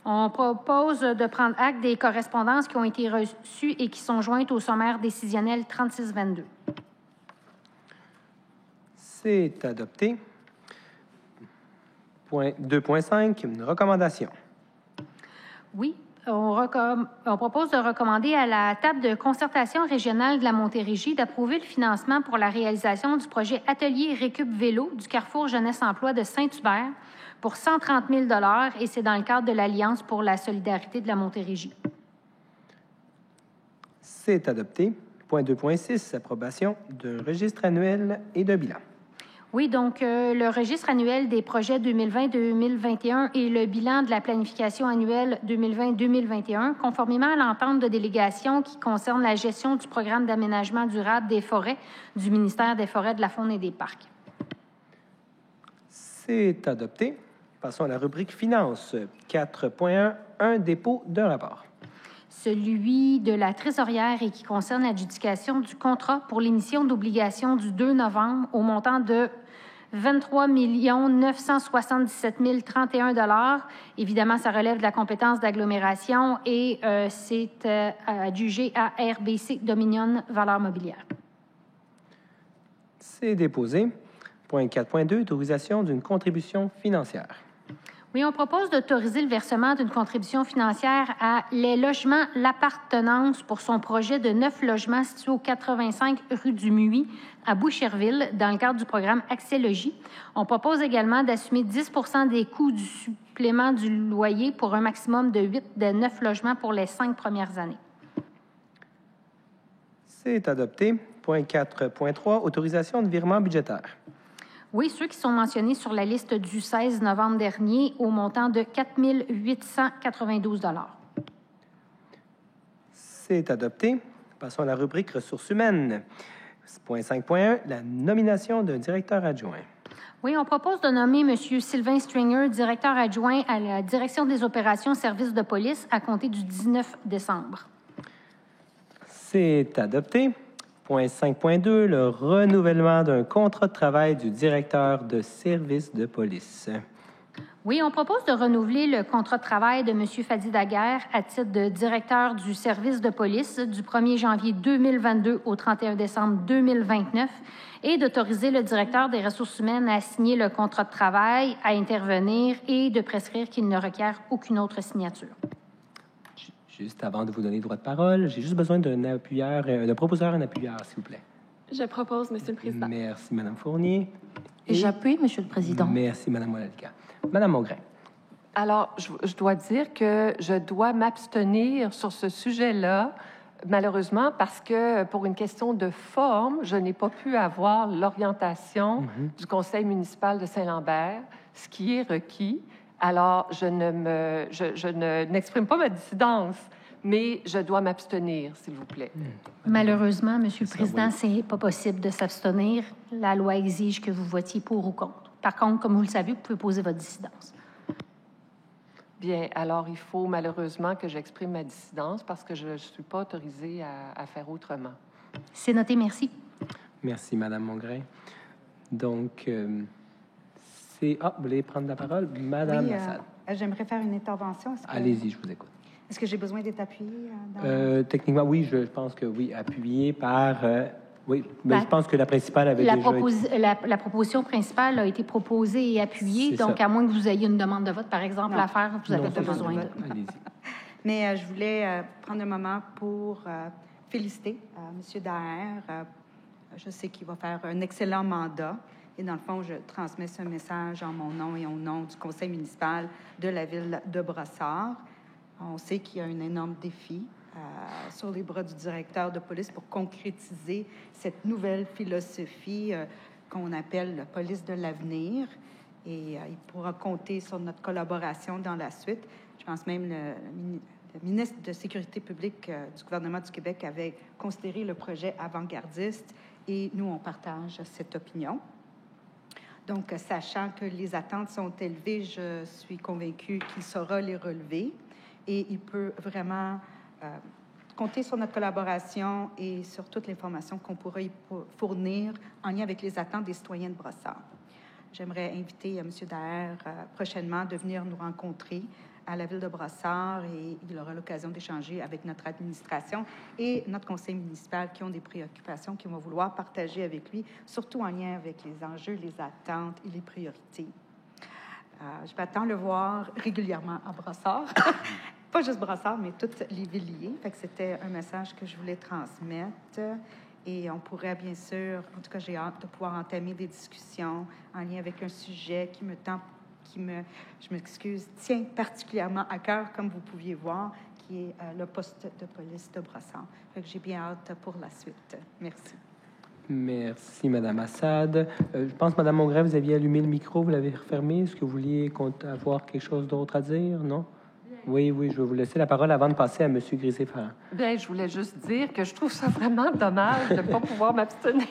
On propose de prendre acte des correspondances qui ont été reçues et qui sont jointes au sommaire décisionnel 3622. C'est adopté. Point 2.5, une recommandation. Oui, on propose de recommander à la table de concertation régionale de la Montérégie d'approuver le financement pour la réalisation du projet Atelier Récup Vélo du Carrefour Jeunesse-Emploi de Saint-Hubert pour 130 000 $ et c'est dans le cadre de l'Alliance pour la solidarité de la Montérégie. C'est adopté. Point 2.6, approbation d'un registre annuel et d'un bilan. Oui, donc le registre annuel des projets 2020-2021 et le bilan de la planification annuelle 2020-2021, conformément à l'entente de délégation qui concerne la gestion du programme d'aménagement durable des forêts du ministère des Forêts, de la Faune et des Parcs. C'est adopté. Passons à la rubrique Finances. 4.1, un dépôt d'un rapport. Celui de la trésorière et qui concerne l'adjudication du contrat pour l'émission d'obligations du 2 novembre au montant de 23 977 031 $. Évidemment, ça relève de la compétence d'agglomération et c'est adjugé à RBC Dominion Valeurs Mobilières. C'est déposé. Point 4.2, autorisation d'une contribution financière. Oui, on propose d'autoriser le versement d'une contribution financière à Les Logements L'Appartenance pour son projet de 9 logements situés au 85 rue du Muy à Boucherville dans le cadre du programme Accès Logis. On propose également d'assumer 10 % des coûts du supplément du loyer pour un maximum de 8 de 9 logements pour les 5 premières années. C'est adopté. Point 4.3, autorisation de virement budgétaire. Oui, ceux qui sont mentionnés sur la liste du 16 novembre dernier au montant de 4 892 $. C'est adopté. Passons à la rubrique ressources humaines. Point 5.1, la nomination d'un directeur adjoint. Oui, on propose de nommer M. Sylvain Stringer, directeur adjoint à la Direction des opérations services de police à compter du 19 décembre. C'est adopté. Point 5.2, le renouvellement d'un contrat de travail du directeur de service de police. Oui, on propose de renouveler le contrat de travail de M. Fadi Daguerre à titre de directeur du service de police du 1er janvier 2022 au 31 décembre 2029 et d'autoriser le directeur des ressources humaines à signer le contrat de travail, à intervenir et de prescrire qu'il ne requiert aucune autre signature. Juste avant de vous donner le droit de parole, j'ai juste besoin d'un appuyeur, d'un proposeur, un appuyeur, s'il vous plaît. Je propose, Monsieur le Président. Merci, Mme Fournier. Et j'appuie, Monsieur le Président. Merci, Mme Molalka. Mme Mongrain. Alors, je dois dire que je dois m'abstenir sur ce sujet-là, malheureusement, parce que pour une question de forme, je n'ai pas pu avoir l'orientation du Conseil municipal de Saint-Lambert, ce qui est requis. Alors, je n'exprime pas ma dissidence, mais je dois m'abstenir, s'il vous plaît. Malheureusement, Monsieur le Président, c'est pas possible de s'abstenir. La loi exige que vous votiez pour ou contre. Par contre, comme vous le savez, vous pouvez poser votre dissidence. Bien, alors il faut malheureusement que j'exprime ma dissidence parce que je ne suis pas autorisée à faire autrement. C'est noté, merci. Merci, Mme Mongrain. Donc, c'est... Ah, vous voulez prendre la parole? Mme Lassade. J'aimerais faire une intervention. Allez-y, je vous écoute. Est-ce que j'ai besoin d'être appuyée? Techniquement, oui, je pense que oui, appuyé par... oui, mais je pense que la principale avait déjà été... La proposition principale a été proposée et appuyée, donc ça. à moins que vous ayez une demande de vote, par exemple, à faire, vous avez besoin de... Allez-y. Mais je voulais prendre un moment pour féliciter M. Daher. Je sais qu'il va faire un excellent mandat. Et dans le fond, je transmets ce message en mon nom et au nom du conseil municipal de la ville de Brossard. On sait qu'il y a un énorme défi sur les bras du directeur de police pour concrétiser cette nouvelle philosophie qu'on appelle la police de l'avenir. Et il pourra compter sur notre collaboration dans la suite. Je pense même le ministre de la Sécurité publique du gouvernement du Québec avait considéré le projet avant-gardiste et nous, on partage cette opinion. Donc, sachant que les attentes sont élevées, je suis convaincue qu'il saura les relever et il peut vraiment compter sur notre collaboration et sur toute l'information qu'on pourra y fournir en lien avec les attentes des citoyens de Brossard. J'aimerais inviter M. Daher prochainement de venir nous rencontrer à la ville de Brossard et il aura l'occasion d'échanger avec notre administration et notre conseil municipal qui ont des préoccupations qu'ils vont vouloir partager avec lui, surtout en lien avec les enjeux, les attentes et les priorités. Je m'attends à le voir régulièrement à Brossard pas juste Brossard, mais toutes les villiers. Fait que c'était un message que je voulais transmettre. Et on pourrait, bien sûr, en tout cas, j'ai hâte de pouvoir entamer des discussions en lien avec un sujet qui je m'excuse, tient particulièrement à cœur, comme vous pouviez voir, qui est le poste de police de Brossard. Fait que j'ai bien hâte pour la suite. Merci. Merci, Mme Assad. Je pense, Mme Mongrain, vous aviez allumé le micro, vous l'avez refermé. Est-ce que vous vouliez avoir quelque chose d'autre à dire? Non? Oui, je vais vous laisser la parole avant de passer à M. Grisé-Farrand. Bien, je voulais juste dire que je trouve ça vraiment dommage de ne pas pouvoir m'abstenir.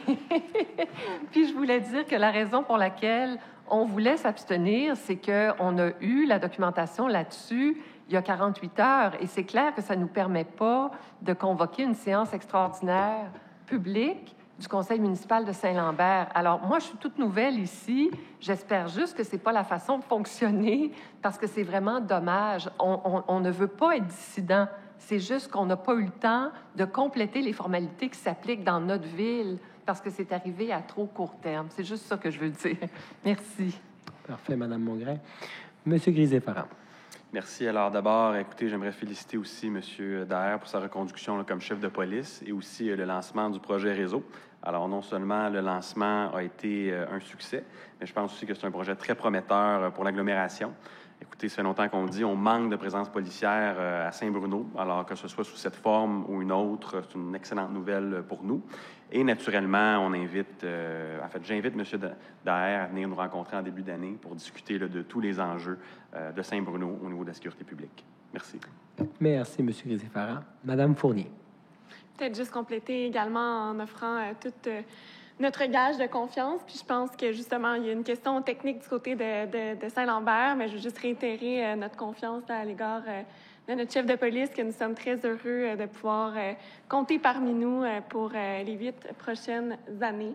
Puis je voulais dire que la raison pour laquelle on voulait s'abstenir, c'est qu'on a eu la documentation là-dessus il y a 48 heures. Et c'est clair que ça ne nous permet pas de convoquer une séance extraordinaire publique du Conseil municipal de Saint-Lambert. Alors, moi, je suis toute nouvelle ici. J'espère juste que ce n'est pas la façon de fonctionner parce que c'est vraiment dommage. On ne veut pas être dissident. C'est juste qu'on n'a pas eu le temps de compléter les formalités qui s'appliquent dans notre ville parce que c'est arrivé à trop court terme. C'est juste ça que je veux dire. Merci. Parfait, Mme Mongrain. M. Grisé-Farrand. Merci. Alors, d'abord, écoutez, j'aimerais féliciter aussi M. Daher pour sa reconduction là, comme chef de police et aussi le lancement du projet réseau. Alors, non seulement le lancement a été un succès, mais je pense aussi que c'est un projet très prometteur pour l'agglomération. Écoutez, ça fait longtemps qu'on dit on manque de présence policière à Saint-Bruno, alors que ce soit sous cette forme ou une autre, c'est une excellente nouvelle pour nous. Et naturellement, on invite, j'invite M. Daher à venir nous rencontrer en début d'année pour discuter là, de tous les enjeux de Saint-Bruno au niveau de la sécurité publique. Merci. Merci, M. Grisé-Farrand. Mme Fournier. Peut-être juste compléter également en offrant toute notre gage de confiance. Puis je pense que justement, il y a une question technique du côté de Saint-Lambert, mais je veux juste réitérer notre confiance à l'égard de notre chef de police, que nous sommes très heureux de pouvoir compter parmi nous pour les 8 prochaines années.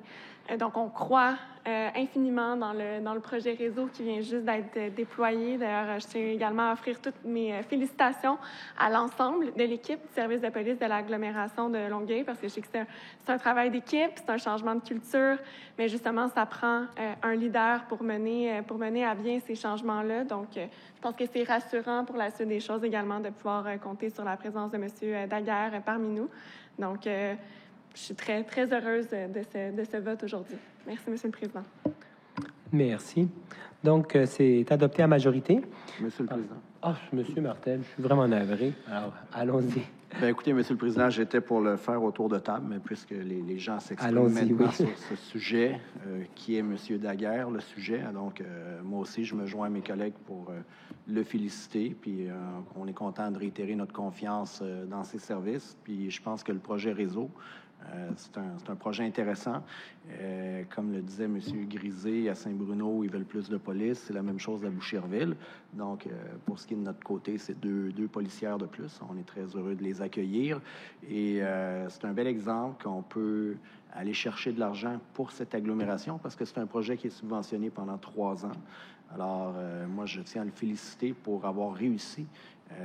Donc, on croit infiniment dans le projet réseau qui vient juste d'être déployé. D'ailleurs, je tiens également à offrir toutes mes félicitations à l'ensemble de l'équipe du service de police de l'agglomération de Longueuil, parce que je sais que c'est un travail d'équipe, c'est un changement de culture, mais justement, ça prend un leader pour mener à bien ces changements-là. Donc, je pense que c'est rassurant pour la suite des choses également de pouvoir compter sur la présence de M. Daguerre parmi nous. Donc, je suis très, très heureuse de ce vote aujourd'hui. Merci, M. le Président. Merci. Donc, c'est adopté à majorité. Monsieur le Président. Monsieur Martel, je suis vraiment navré. Alors, allons-y. Bien, écoutez, Monsieur le Président, j'étais pour le faire au tour de table, mais puisque les gens s'expriment maintenant sur ce sujet, qui est M. Daguerre, le sujet, donc moi aussi, je me joins à mes collègues pour le féliciter, puis on est content de réitérer notre confiance dans ses services, puis je pense que le projet réseau, c'est un projet intéressant. Comme le disait M. Grisé, à Saint-Bruno, ils veulent plus de police. C'est la même chose à Boucherville. Donc, pour ce qui est de notre côté, c'est deux policières de plus. On est très heureux de les accueillir. Et c'est un bel exemple qu'on peut aller chercher de l'argent pour cette agglomération parce que c'est un projet qui est subventionné pendant 3 ans. Alors, moi, je tiens à le féliciter pour avoir réussi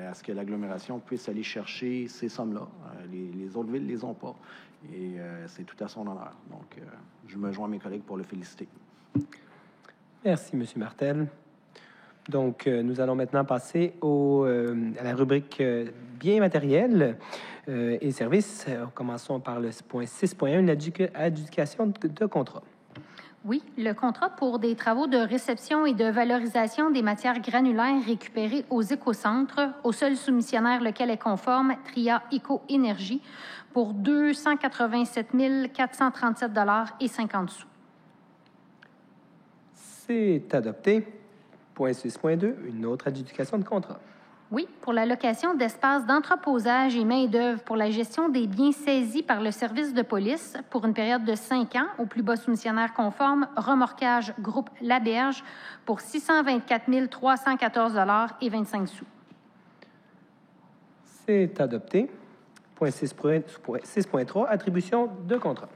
à ce que l'agglomération puisse aller chercher ces sommes-là. Les autres villes ne les ont pas. Et c'est tout à son honneur. Donc, je me joins à mes collègues pour le féliciter. Merci, M. Martel. Donc, nous allons maintenant passer à la rubrique biens matériels et services. Commençons par le point 6.1, une adjudication de contrat. Oui, le contrat pour des travaux de réception et de valorisation des matières granulaires récupérées aux écocentres, au seul soumissionnaire lequel est conforme, Tria Éco-Énergie, pour 287 437,50 $. C'est adopté. Point 6.2, une autre adjudication de contrat. Oui, pour la location d'espaces d'entreposage et main-d'œuvre pour la gestion des biens saisis par le service de police pour une période de 5 ans au plus bas soumissionnaire conforme, remorquage groupe Laberge pour 624 314,25 $. C'est adopté. Point 6.3, attribution de contrat.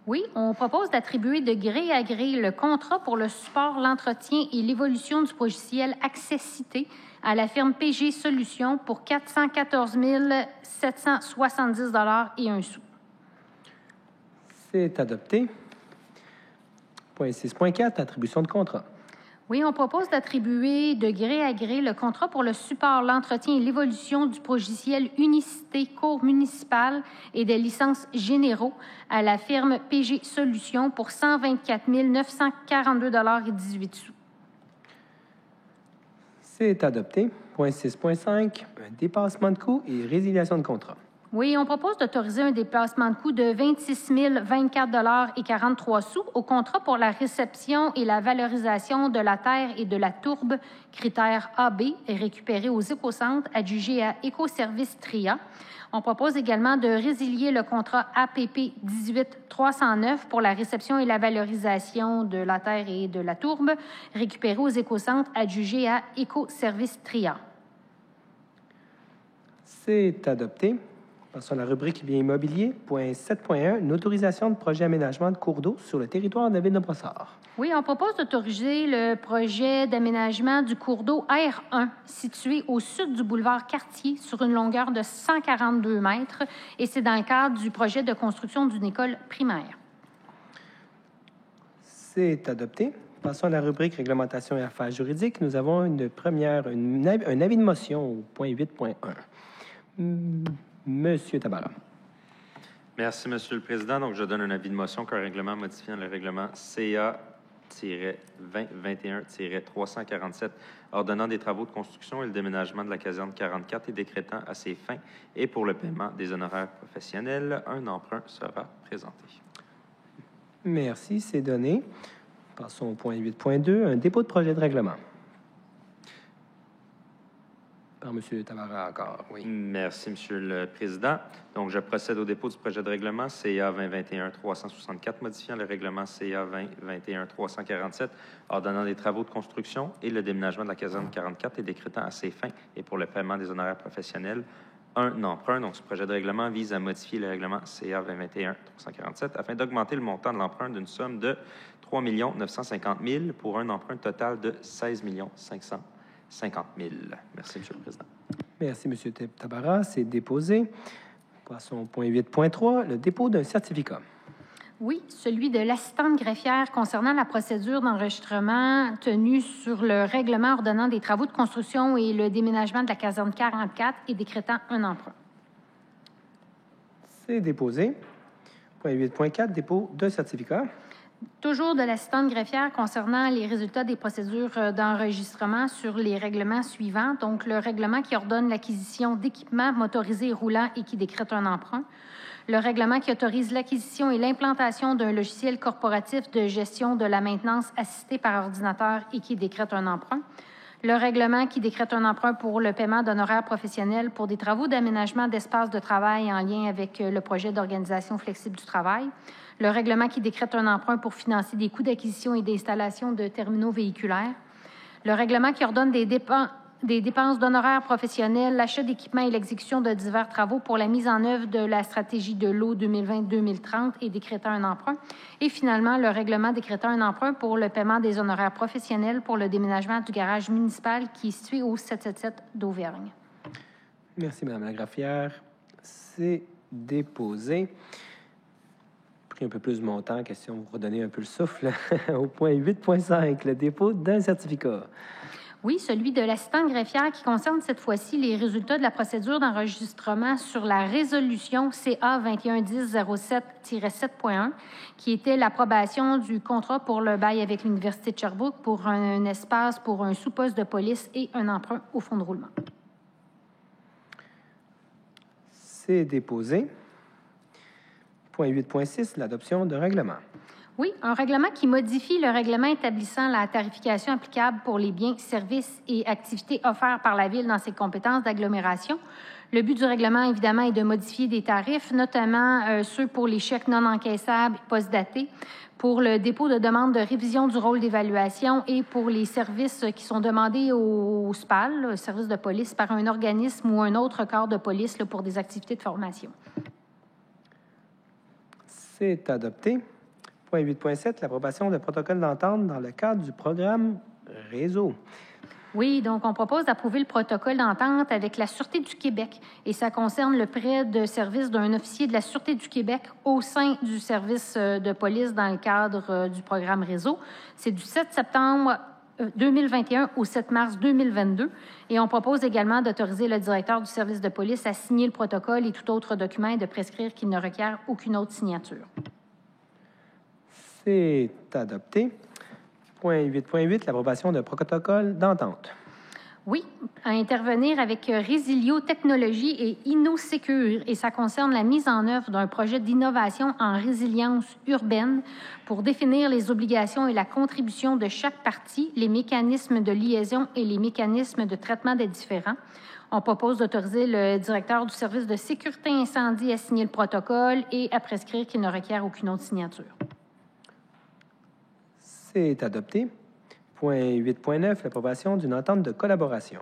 Oui, on propose d'attribuer de gré à gré le contrat pour le support, l'entretien et l'évolution du logiciel Accessité à la firme PG Solutions pour 414 770 $ et 1 sou. C'est adopté. Point 6.4, attribution de contrat. Oui, on propose d'attribuer de gré à gré le contrat pour le support, l'entretien et l'évolution du logiciel Unicité Cours municipal et des licences généraux à la firme PG Solutions pour 124 942,18 $. C'est adopté. Point 6.5, un dépassement de coûts et résiliation de contrat. Oui, on propose d'autoriser un déplacement de coût de 26 024,43 $ au contrat pour la réception et la valorisation de la terre et de la tourbe, critère AB, récupéré aux écocentres adjugés à Écoservices TRIA. On propose également de résilier le contrat APP 18-309 pour la réception et la valorisation de la terre et de la tourbe, récupéré aux écocentres adjugés à Écoservices TRIA. C'est adopté. Passons à la rubrique bien immobilier. Point 7.1, une autorisation de projet d'aménagement de cours d'eau sur le territoire de la ville de Brossard. Oui, on propose d'autoriser le projet d'aménagement du cours d'eau R1, situé au sud du boulevard Cartier, sur une longueur de 142 mètres, et c'est dans le cadre du projet de construction d'une école primaire. C'est adopté. Passons à la rubrique réglementation et affaires juridiques. Nous avons un avis de motion au point 8.1. Monsieur Tabarra. Merci, Monsieur le Président. Donc, je donne un avis de motion qu'un règlement modifiant le règlement CA-2021-347 ordonnant des travaux de construction et le déménagement de la caserne 44 et décrétant à ses fins et pour le paiement des honoraires professionnels, un emprunt sera présenté. Merci, c'est donné. Passons au point 8.2, un dépôt de projet de règlement. Par M. Tabarra encore, oui. Merci, M. le Président. Donc, je procède au dépôt du projet de règlement CA 2021-364, modifiant le règlement CA 2021-347, ordonnant des travaux de construction et le déménagement de la caserne 44 et décrétant à ses fins et pour le paiement des honoraires professionnels un emprunt. Donc, ce projet de règlement vise à modifier le règlement CA 2021-347 afin d'augmenter le montant de l'emprunt d'une somme de 3 950 000 pour un emprunt total de 16 550 000. Merci, M. le Président. Merci, M. Tabarra. C'est déposé. Passons au point 8.3, le dépôt d'un certificat. Oui, celui de l'assistante greffière concernant la procédure d'enregistrement tenue sur le règlement ordonnant des travaux de construction et le déménagement de la caserne 44 et décrétant un emprunt. C'est déposé. Point 8.4, dépôt d'un certificat. Toujours de l'assistante greffière concernant les résultats des procédures d'enregistrement sur les règlements suivants. Donc, le règlement qui ordonne l'acquisition d'équipements motorisés et roulants et qui décrète un emprunt. Le règlement qui autorise l'acquisition et l'implantation d'un logiciel corporatif de gestion de la maintenance assistée par ordinateur et qui décrète un emprunt. Le règlement qui décrète un emprunt pour le paiement d'honoraires professionnels pour des travaux d'aménagement d'espace de travail en lien avec le projet d'organisation flexible du travail. Le règlement qui décrète un emprunt pour financer des coûts d'acquisition et d'installation de terminaux véhiculaires. Le règlement qui ordonne des dépenses d'honoraires professionnels, l'achat d'équipements et l'exécution de divers travaux pour la mise en œuvre de la stratégie de l'eau 2020-2030 et décrétant un emprunt. Et finalement, le règlement décrétant un emprunt pour le paiement des honoraires professionnels pour le déménagement du garage municipal qui est situé au 777 d'Auvergne. Merci, Mme la greffière. C'est déposé. Pris un peu plus de montant, question de vous redonner un peu le souffle. Au point 8.5, le dépôt d'un certificat. Oui, celui de l'assistante greffière qui concerne cette fois-ci les résultats de la procédure d'enregistrement sur la résolution CA 2110-07-7.1, qui était l'approbation du contrat pour le bail avec l'Université de Sherbrooke pour un espace pour un sous-poste de police et un emprunt au fonds de roulement. C'est déposé. Point 8.6, l'adoption de règlement. Oui, un règlement qui modifie le règlement établissant la tarification applicable pour les biens, services et activités offerts par la Ville dans ses compétences d'agglomération. Le but du règlement, évidemment, est de modifier des tarifs, notamment ceux pour les chèques non encaissables post-datés, pour le dépôt de demande de révision du rôle d'évaluation et pour les services qui sont demandés au SPAL, le service de police, par un organisme ou un autre corps de police pour des activités de formation. C'est adopté. Point 8.7, l'approbation de protocole d'entente dans le cadre du programme Réseau. Oui, donc on propose d'approuver le protocole d'entente avec la Sûreté du Québec et ça concerne le prêt de service d'un officier de la Sûreté du Québec au sein du service de police dans le cadre du programme Réseau. C'est du 7 septembre 2021 au 7 mars 2022. Et on propose également d'autoriser le directeur du service de police à signer le protocole et tout autre document et de prescrire qu'il ne requiert aucune autre signature. C'est adopté. Point 8.8, l'approbation d'un protocole d'entente. Oui, à intervenir avec Résilio Technologies et InnoSecure, et ça concerne la mise en œuvre d'un projet d'innovation en résilience urbaine pour définir les obligations et la contribution de chaque partie, les mécanismes de liaison et les mécanismes de traitement des différends. On propose d'autoriser le directeur du service de sécurité incendie à signer le protocole et à prescrire qu'il ne requiert aucune autre signature. C'est adopté. Point 8.9, l'approbation d'une entente de collaboration.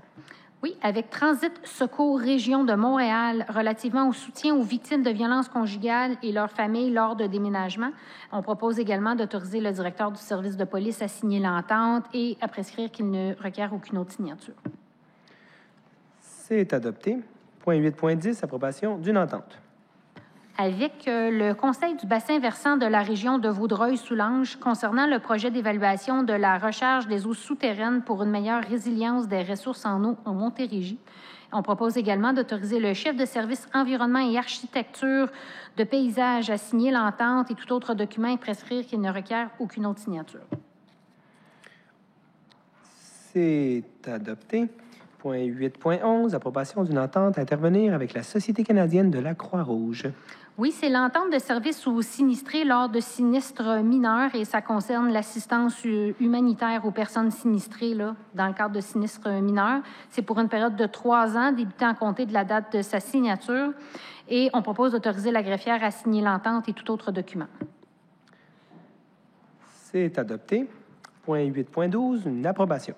Oui, avec Transit Secours Région de Montréal relativement au soutien aux victimes de violences conjugales et leurs familles lors de déménagement. On propose également d'autoriser le directeur du service de police à signer l'entente et à prescrire qu'il ne requiert aucune autre signature. C'est adopté. Point 8.10, approbation d'une entente. Avec le Conseil du bassin versant de la région de Vaudreuil-Soulanges concernant le projet d'évaluation de la recharge des eaux souterraines pour une meilleure résilience des ressources en eau en Montérégie. On propose également d'autoriser le chef de service environnement et architecture de paysage à signer l'entente et tout autre document et prescrire qu'il ne requiert aucune autre signature. C'est adopté. Point 8.11, approbation d'une entente à intervenir avec la Société canadienne de la Croix-Rouge. Oui, c'est l'entente de service aux sinistrés lors de sinistres mineurs et ça concerne l'assistance humanitaire aux personnes sinistrées là, dans le cadre de sinistres mineurs. C'est pour une période de 3 ans, débutant à compter de la date de sa signature. Et on propose d'autoriser la greffière à signer l'entente et tout autre document. C'est adopté. Point 8.12, une approbation.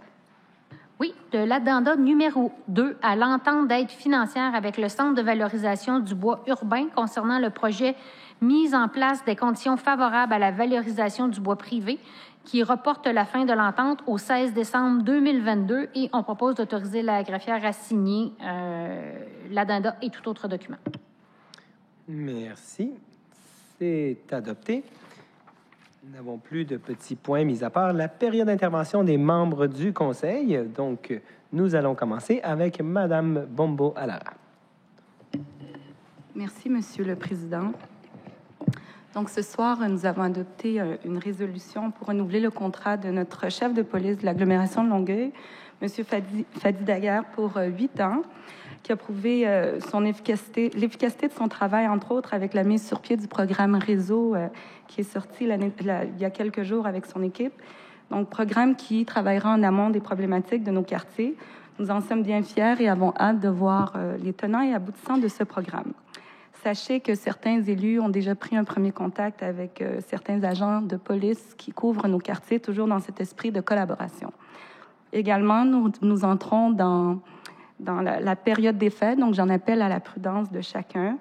Oui, de l'addenda numéro 2 à l'entente d'aide financière avec le Centre de valorisation du bois urbain concernant le projet mise en place des conditions favorables à la valorisation du bois privé qui reporte la fin de l'entente au 16 décembre 2022 et on propose d'autoriser la greffière à signer l'addenda et tout autre document. Merci. C'est adopté. Nous n'avons plus de petits points mis à part la période d'intervention des membres du Conseil. Donc, nous allons commencer avec Mme Bombo-Alara. Merci, Monsieur le Président. Donc, ce soir, nous avons adopté une résolution pour renouveler le contrat de notre chef de police de l'agglomération de Longueuil, M. Fadi Daguerre, pour 8 ans, qui a prouvé l'efficacité de son travail, entre autres, avec la mise sur pied du programme Réseau qui est sorti il y a quelques jours avec son équipe. Donc, programme qui travaillera en amont des problématiques de nos quartiers. Nous en sommes bien fiers et avons hâte de voir les tenants et aboutissants de ce programme. Sachez que certains élus ont déjà pris un premier contact avec certains agents de police qui couvrent nos quartiers, toujours dans cet esprit de collaboration. Également, nous entrons dans la période des fêtes, donc j'en appelle à la prudence de chacun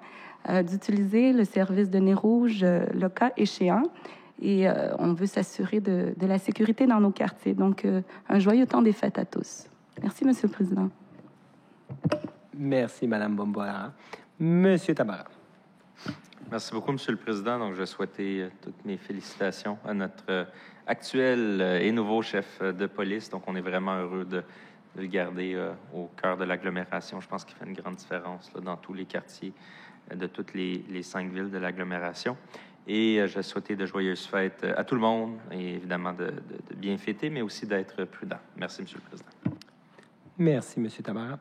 d'utiliser le service de nez rouge le cas échéant et on veut s'assurer de la sécurité dans nos quartiers. Donc, un joyeux temps des fêtes à tous. Merci, Monsieur le Président. Merci, Mme Bombo-Alara. Monsieur Tabarra. Merci beaucoup, Monsieur le Président. Donc, je souhaitais toutes mes félicitations à notre actuel et nouveau chef de police. Donc, on est vraiment heureux de le garder au cœur de l'agglomération. Je pense qu'il fait une grande différence là, dans tous les quartiers de toutes les 5 villes de l'agglomération. Et je souhaitais de joyeuses fêtes à tout le monde et évidemment de bien fêter, mais aussi d'être prudent. Merci, Monsieur le Président. Merci, Monsieur Tabarra.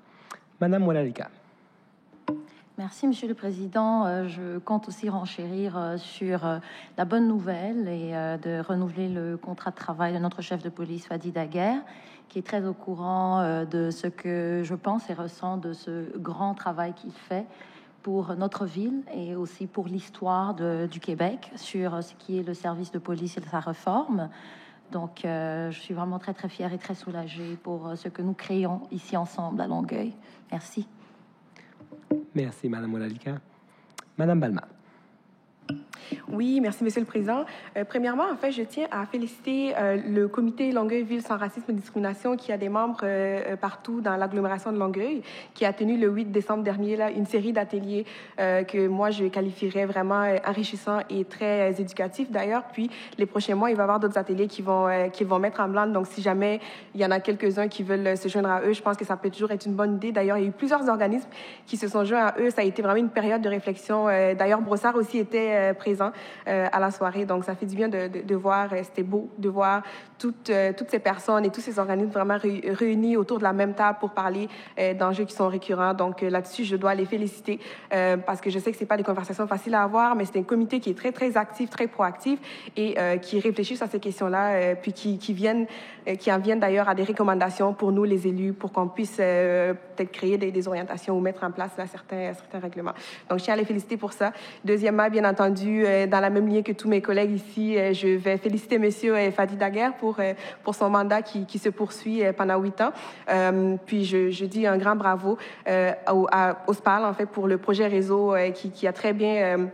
Madame Walalika. Merci, Monsieur le Président. Je compte aussi renchérir sur la bonne nouvelle et de renouveler le contrat de travail de notre chef de police, Fadi Daguerre, qui est très au courant de ce que je pense et ressens de ce grand travail qu'il fait pour notre ville et aussi pour l'histoire du Québec sur ce qui est le service de police et de sa réforme. Donc, je suis vraiment très, très fière et très soulagée pour ce que nous créons ici ensemble à Longueuil. Merci. Merci, Mme Walalika. Madame Balma. Oui, merci, Monsieur le Président. Premièrement, en fait, je tiens à féliciter le comité Longueuil-Ville sans racisme et discrimination qui a des membres partout dans l'agglomération de Longueuil, qui a tenu le 8 décembre dernier là, une série d'ateliers que moi, je qualifierais vraiment enrichissants et très éducatifs d'ailleurs. Puis, les prochains mois, il va y avoir d'autres ateliers qu'ils vont mettre en place. Donc, si jamais il y en a quelques-uns qui veulent se joindre à eux, je pense que ça peut toujours être une bonne idée. D'ailleurs, il y a eu plusieurs organismes qui se sont joints à eux. Ça a été vraiment une période de réflexion. D'ailleurs, Brossard aussi était présent à la soirée. Donc, ça fait du bien de voir, c'était beau, de voir toutes ces personnes et tous ces organismes vraiment réunis autour de la même table pour parler d'enjeux qui sont récurrents. Donc, là-dessus, je dois les féliciter parce que je sais que c'est pas des conversations faciles à avoir, mais c'est un comité qui est très, très actif, très proactif et qui réfléchit à ces questions-là, puis qui en viennent d'ailleurs à des recommandations pour nous, les élus, pour qu'on puisse peut-être créer des orientations ou mettre en place là, certains règlements. Donc, je tiens à les féliciter pour ça. Deuxièmement, bien entendu, dans la même ligne que tous mes collègues ici, je vais féliciter Monsieur Fadi Daguerre pour son mandat qui se poursuit pendant 8 ans. Puis, je dis un grand bravo au SPAL, en fait, pour le projet réseau qui a très bien...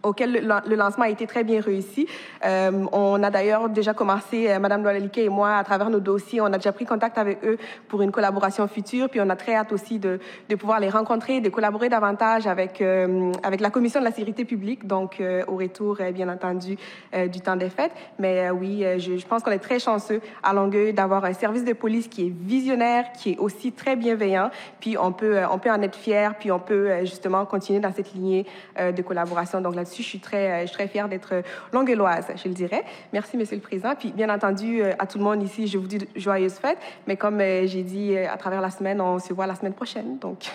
auquel le lancement a été très bien réussi. On a d'ailleurs déjà commencé, Mme Lolalike et moi, à travers nos dossiers, on a déjà pris contact avec eux pour une collaboration future, puis on a très hâte aussi de pouvoir les rencontrer, de collaborer davantage avec la Commission de la sécurité publique, donc au retour, bien entendu, du temps des fêtes. Mais oui, je pense qu'on est très chanceux à Longueuil d'avoir un service de police qui est visionnaire, qui est aussi très bienveillant, puis on peut en être fier, puis on peut justement continuer dans cette lignée de collaboration. Donc là-dessus, je suis très fière d'être longueuilloise, je le dirais. Merci, Monsieur le Président. Puis, bien entendu, à tout le monde ici, je vous dis joyeuses fêtes. Mais comme j'ai dit à travers la semaine, on se voit la semaine prochaine. Donc,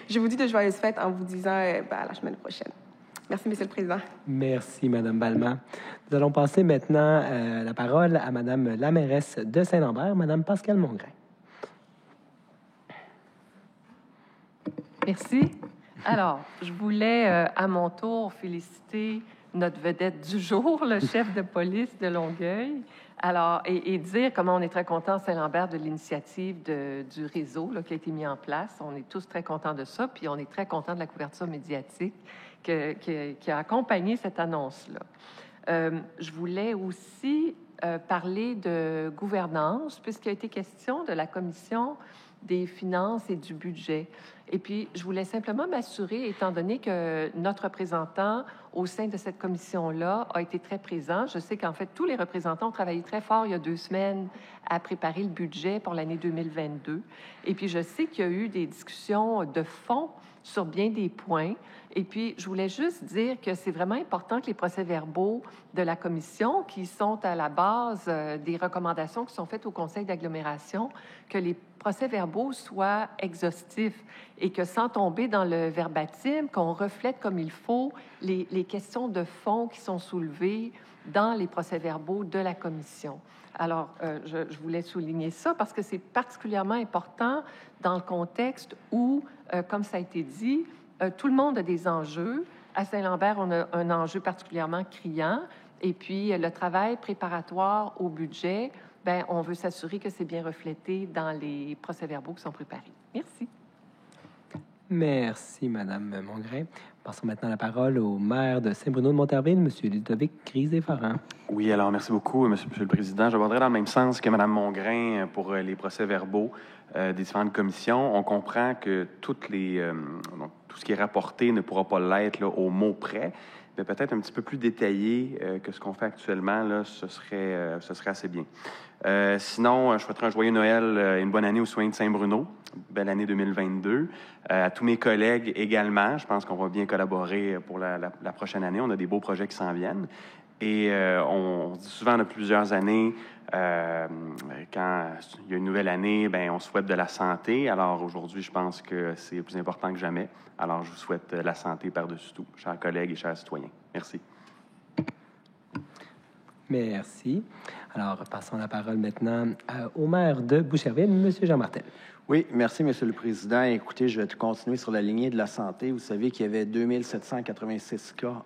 je vous dis de joyeuses fêtes en vous disant à la semaine prochaine. Merci, Monsieur le Président. Merci, Madame Balma. Nous allons passer maintenant la parole à Madame la mairesse de Saint-Lambert, Madame Pascale Mongrain. Merci. Alors, je voulais à mon tour féliciter notre vedette du jour, le chef de police de Longueuil, alors, et dire comment on est très content à Saint-Lambert de l'initiative du réseau là, qui a été mis en place. On est tous très contents de ça, puis on est très contents de la couverture médiatique qui a accompagné cette annonce-là. Je voulais aussi parler de gouvernance, puisqu'il a été question de la commission des finances et du budget. Et puis, je voulais simplement m'assurer, étant donné que notre représentant au sein de cette commission-là a été très présent. Je sais qu'en fait, tous les représentants ont travaillé très fort il y a 2 semaines à préparer le budget pour l'année 2022. Et puis, je sais qu'il y a eu des discussions de fond sur bien des points. Et puis, je voulais juste dire que c'est vraiment important que les procès-verbaux de la commission, qui sont à la base des recommandations qui sont faites au conseil d'agglomération, que les procès-verbaux soient exhaustifs et que sans tomber dans le verbatim, qu'on reflète comme il faut les questions de fond qui sont soulevées dans les procès-verbaux de la commission. Alors, je voulais souligner ça parce que c'est particulièrement important dans le contexte où, comme ça a été dit, tout le monde a des enjeux. À Saint-Lambert, on a un enjeu particulièrement criant. Et puis, le travail préparatoire au budget, bien, on veut s'assurer que c'est bien reflété dans les procès-verbaux qui sont préparés. Merci. Merci, Madame Mongrain. Passons maintenant la parole au maire de Saint-Bruno-de-Monterville, M. Ludovic Grisé-Farran. Oui, alors merci beaucoup, Monsieur le Président. J'aborderai dans le même sens que Mme Mongrain pour les procès-verbaux des différentes commissions. On comprend que tout ce qui est rapporté ne pourra pas l'être là, au mot près, mais peut-être un petit peu plus détaillé que ce qu'on fait actuellement, là, ce serait assez bien. Sinon, je souhaiterais un joyeux Noël et une bonne année aux soins de Saint-Bruno. Belle année 2022. À tous mes collègues également. Je pense qu'on va bien collaborer pour la prochaine année. On a des beaux projets qui s'en viennent. Et on dit souvent depuis plusieurs années, quand il y a une nouvelle année, bien, on souhaite de la santé. Alors aujourd'hui, je pense que c'est plus important que jamais. Alors je vous souhaite la santé par-dessus tout, chers collègues et chers citoyens. Merci. Merci. Alors, passons la parole maintenant au maire de Boucherville, M. Jean Martel. Oui, merci, Monsieur le Président. Écoutez, je vais continuer sur la lignée de la santé. Vous savez qu'il y avait 2786 cas,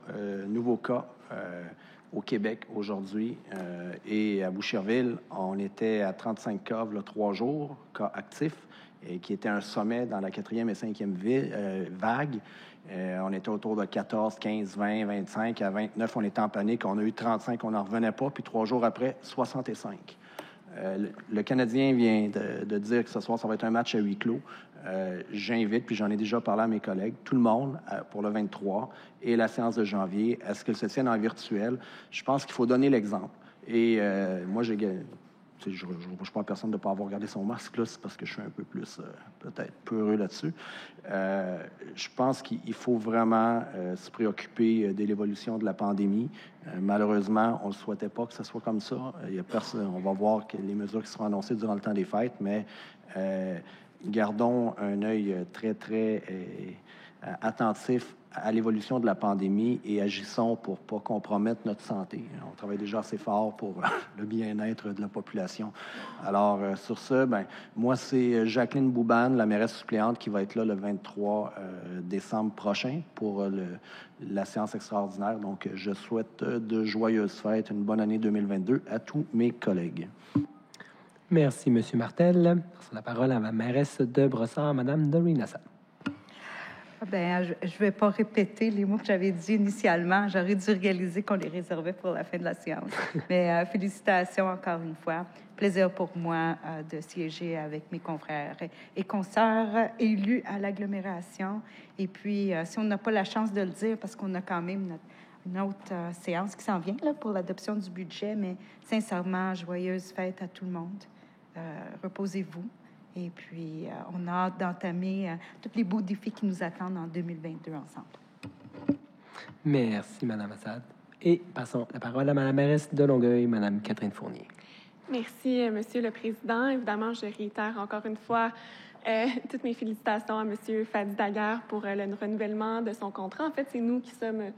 nouveaux cas au Québec aujourd'hui. Et à Boucherville, on était à 35 cas, il y a 3 jours, cas actifs, et qui était un sommet dans la 4e et 5e vague. On était autour de 14, 15, 20, 25. À 29, on était en panique. On a eu 35, on n'en revenait pas. Puis 3 jours après, 65. Le Canadien vient de dire que ce soir, ça va être un match à huis clos. J'invite, puis j'en ai déjà parlé à mes collègues, tout le monde pour le 23 et la séance de janvier, à ce qu'elle se tienne en virtuel. Je pense qu'il faut donner l'exemple. Et moi, je ne reproche pas à personne de ne pas avoir gardé son masque, là, c'est parce que je suis un peu plus, peut-être, peureux là-dessus. Je pense qu'il faut vraiment se préoccuper de l'évolution de la pandémie. Malheureusement, on ne souhaitait pas que ce soit comme ça. Il y a personne, on va voir que les mesures qui seront annoncées durant le temps des fêtes, mais gardons un œil très, très attentif à l'évolution de la pandémie et agissons pour ne pas compromettre notre santé. On travaille déjà assez fort pour le bien-être de la population. Alors, sur ce, moi, c'est Jacqueline Boubane, la mairesse suppléante, qui va être là le 23 décembre prochain pour la séance extraordinaire. Donc, je souhaite de joyeuses fêtes, une bonne année 2022 à tous mes collègues. Merci, M. Martel. La parole à la mairesse de Brossard, Mme Doreen Nassar. Bien, je ne vais pas répéter les mots que j'avais dit initialement. J'aurais dû réaliser qu'on les réservait pour la fin de la séance. Mais félicitations encore une fois. Plaisir pour moi de siéger avec mes confrères et consoeurs élus à l'agglomération. Et puis, si on n'a pas la chance de le dire, parce qu'on a quand même une autre séance qui s'en vient là, pour l'adoption du budget, mais sincèrement, joyeuse fête à tout le monde. Reposez-vous. Et puis, on a hâte d'entamer tous les beaux défis qui nous attendent en 2022 ensemble. Merci, Mme Assad. Et passons la parole à Mme la mairesse de Longueuil, Mme Catherine Fournier. Merci, Monsieur le Président. Évidemment, je réitère encore une fois toutes mes félicitations à Monsieur Fadi Daguerre pour le renouvellement de son contrat. En fait, c'est nous qui sommes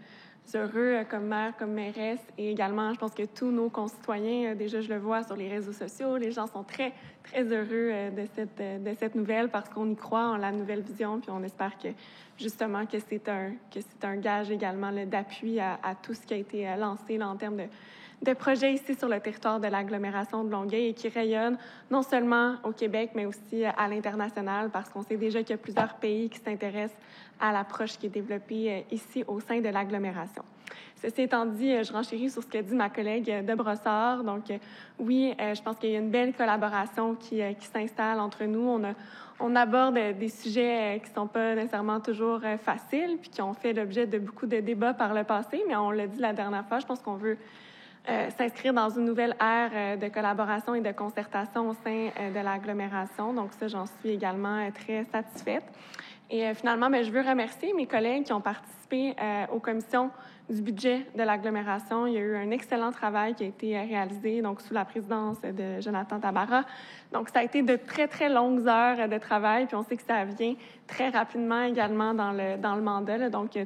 heureux comme maire, comme mairesse, et également, je pense que tous nos concitoyens, déjà, je le vois sur les réseaux sociaux, les gens sont très, très heureux de cette nouvelle parce qu'on y croit en la nouvelle vision, puis on espère que, justement, que c'est un gage également d'appui à tout ce qui a été lancé là, en termes de projets ici sur le territoire de l'agglomération de Longueuil et qui rayonnent non seulement au Québec, mais aussi à l'international, parce qu'on sait déjà qu'il y a plusieurs pays qui s'intéressent à l'approche qui est développée ici au sein de l'agglomération. Ceci étant dit, je renchéris sur ce que dit ma collègue de Brossard. Donc, oui, je pense qu'il y a une belle collaboration qui s'installe entre nous. On aborde des sujets qui ne sont pas nécessairement toujours faciles, puis qui ont fait l'objet de beaucoup de débats par le passé, mais on l'a dit la dernière fois, je pense qu'on veut s'inscrire dans une nouvelle ère de collaboration et de concertation au sein de l'agglomération. Donc ça, j'en suis également très satisfaite. Et finalement, je veux remercier mes collègues qui ont participé aux commissions du budget de l'agglomération. Il y a eu un excellent travail qui a été réalisé donc sous la présidence de Jonathan Tabarra. Donc ça a été de très, très longues heures de travail, puis on sait que ça vient très rapidement également dans le mandat. Là. Donc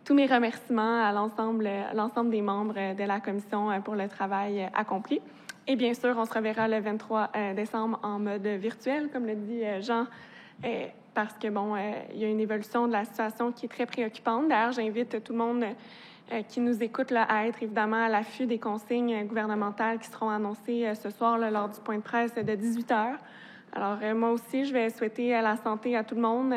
tous mes remerciements à l'ensemble des membres de la commission pour le travail accompli. Et bien sûr, on se reverra le 23 décembre en mode virtuel, comme le dit Jean, parce que, il y a une évolution de la situation qui est très préoccupante. D'ailleurs, j'invite tout le monde qui nous écoute là, à être évidemment à l'affût des consignes gouvernementales qui seront annoncées ce soir là, lors du point de presse de 18 h. Alors, moi aussi, je vais souhaiter la santé à tout le monde.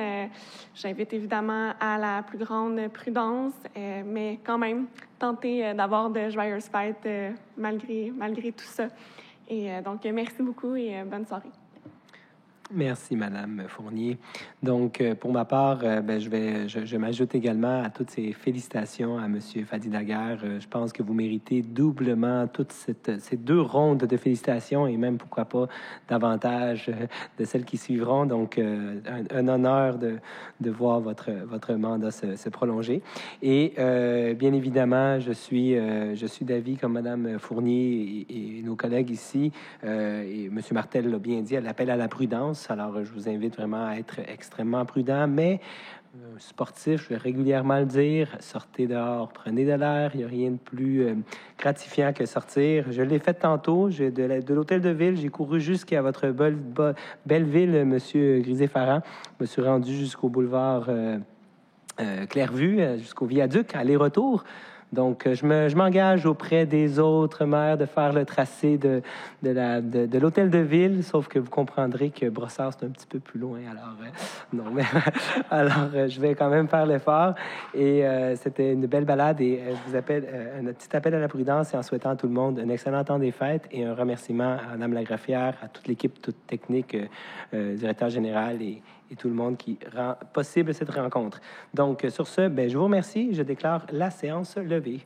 J'invite évidemment à la plus grande prudence, mais quand même, tenter d'avoir de joyeuses fêtes malgré tout ça. Et donc, merci beaucoup et bonne soirée. Merci, Madame Fournier. Donc, pour ma part, je m'ajoute également à toutes ces félicitations à Monsieur Fadi Daguerre. Je pense que vous méritez doublement toutes ces 2 rondes de félicitations et même, pourquoi pas, davantage de celles qui suivront. Donc, un honneur de voir votre mandat se prolonger. Et, bien évidemment, je suis d'avis, comme Madame Fournier et nos collègues ici, et Monsieur Martel l'a bien dit, à l'appel à la prudence. Alors, je vous invite vraiment à être extrêmement prudent, mais sportif, je vais régulièrement le dire, sortez dehors, prenez de l'air, il n'y a rien de plus gratifiant que sortir. Je l'ai fait tantôt, de l'hôtel de ville, j'ai couru jusqu'à votre belle ville, Monsieur Grisé-Farrand. Je me suis rendu jusqu'au boulevard Clairvue, jusqu'au viaduc, aller-retour. Donc, je m'engage auprès des autres maires de faire le tracé de l'hôtel de ville, sauf que vous comprendrez que Brossard, c'est un petit peu plus loin. Alors, je vais quand même faire l'effort. Et c'était une belle balade. Et je vous appelle un petit appel à la prudence et en souhaitant à tout le monde un excellent temps des fêtes et un remerciement à Mme Lagraffière, à toute l'équipe, toute technique, directeur général et tout le monde qui rend possible cette rencontre. Donc, sur ce, je vous remercie. Je déclare la séance levée.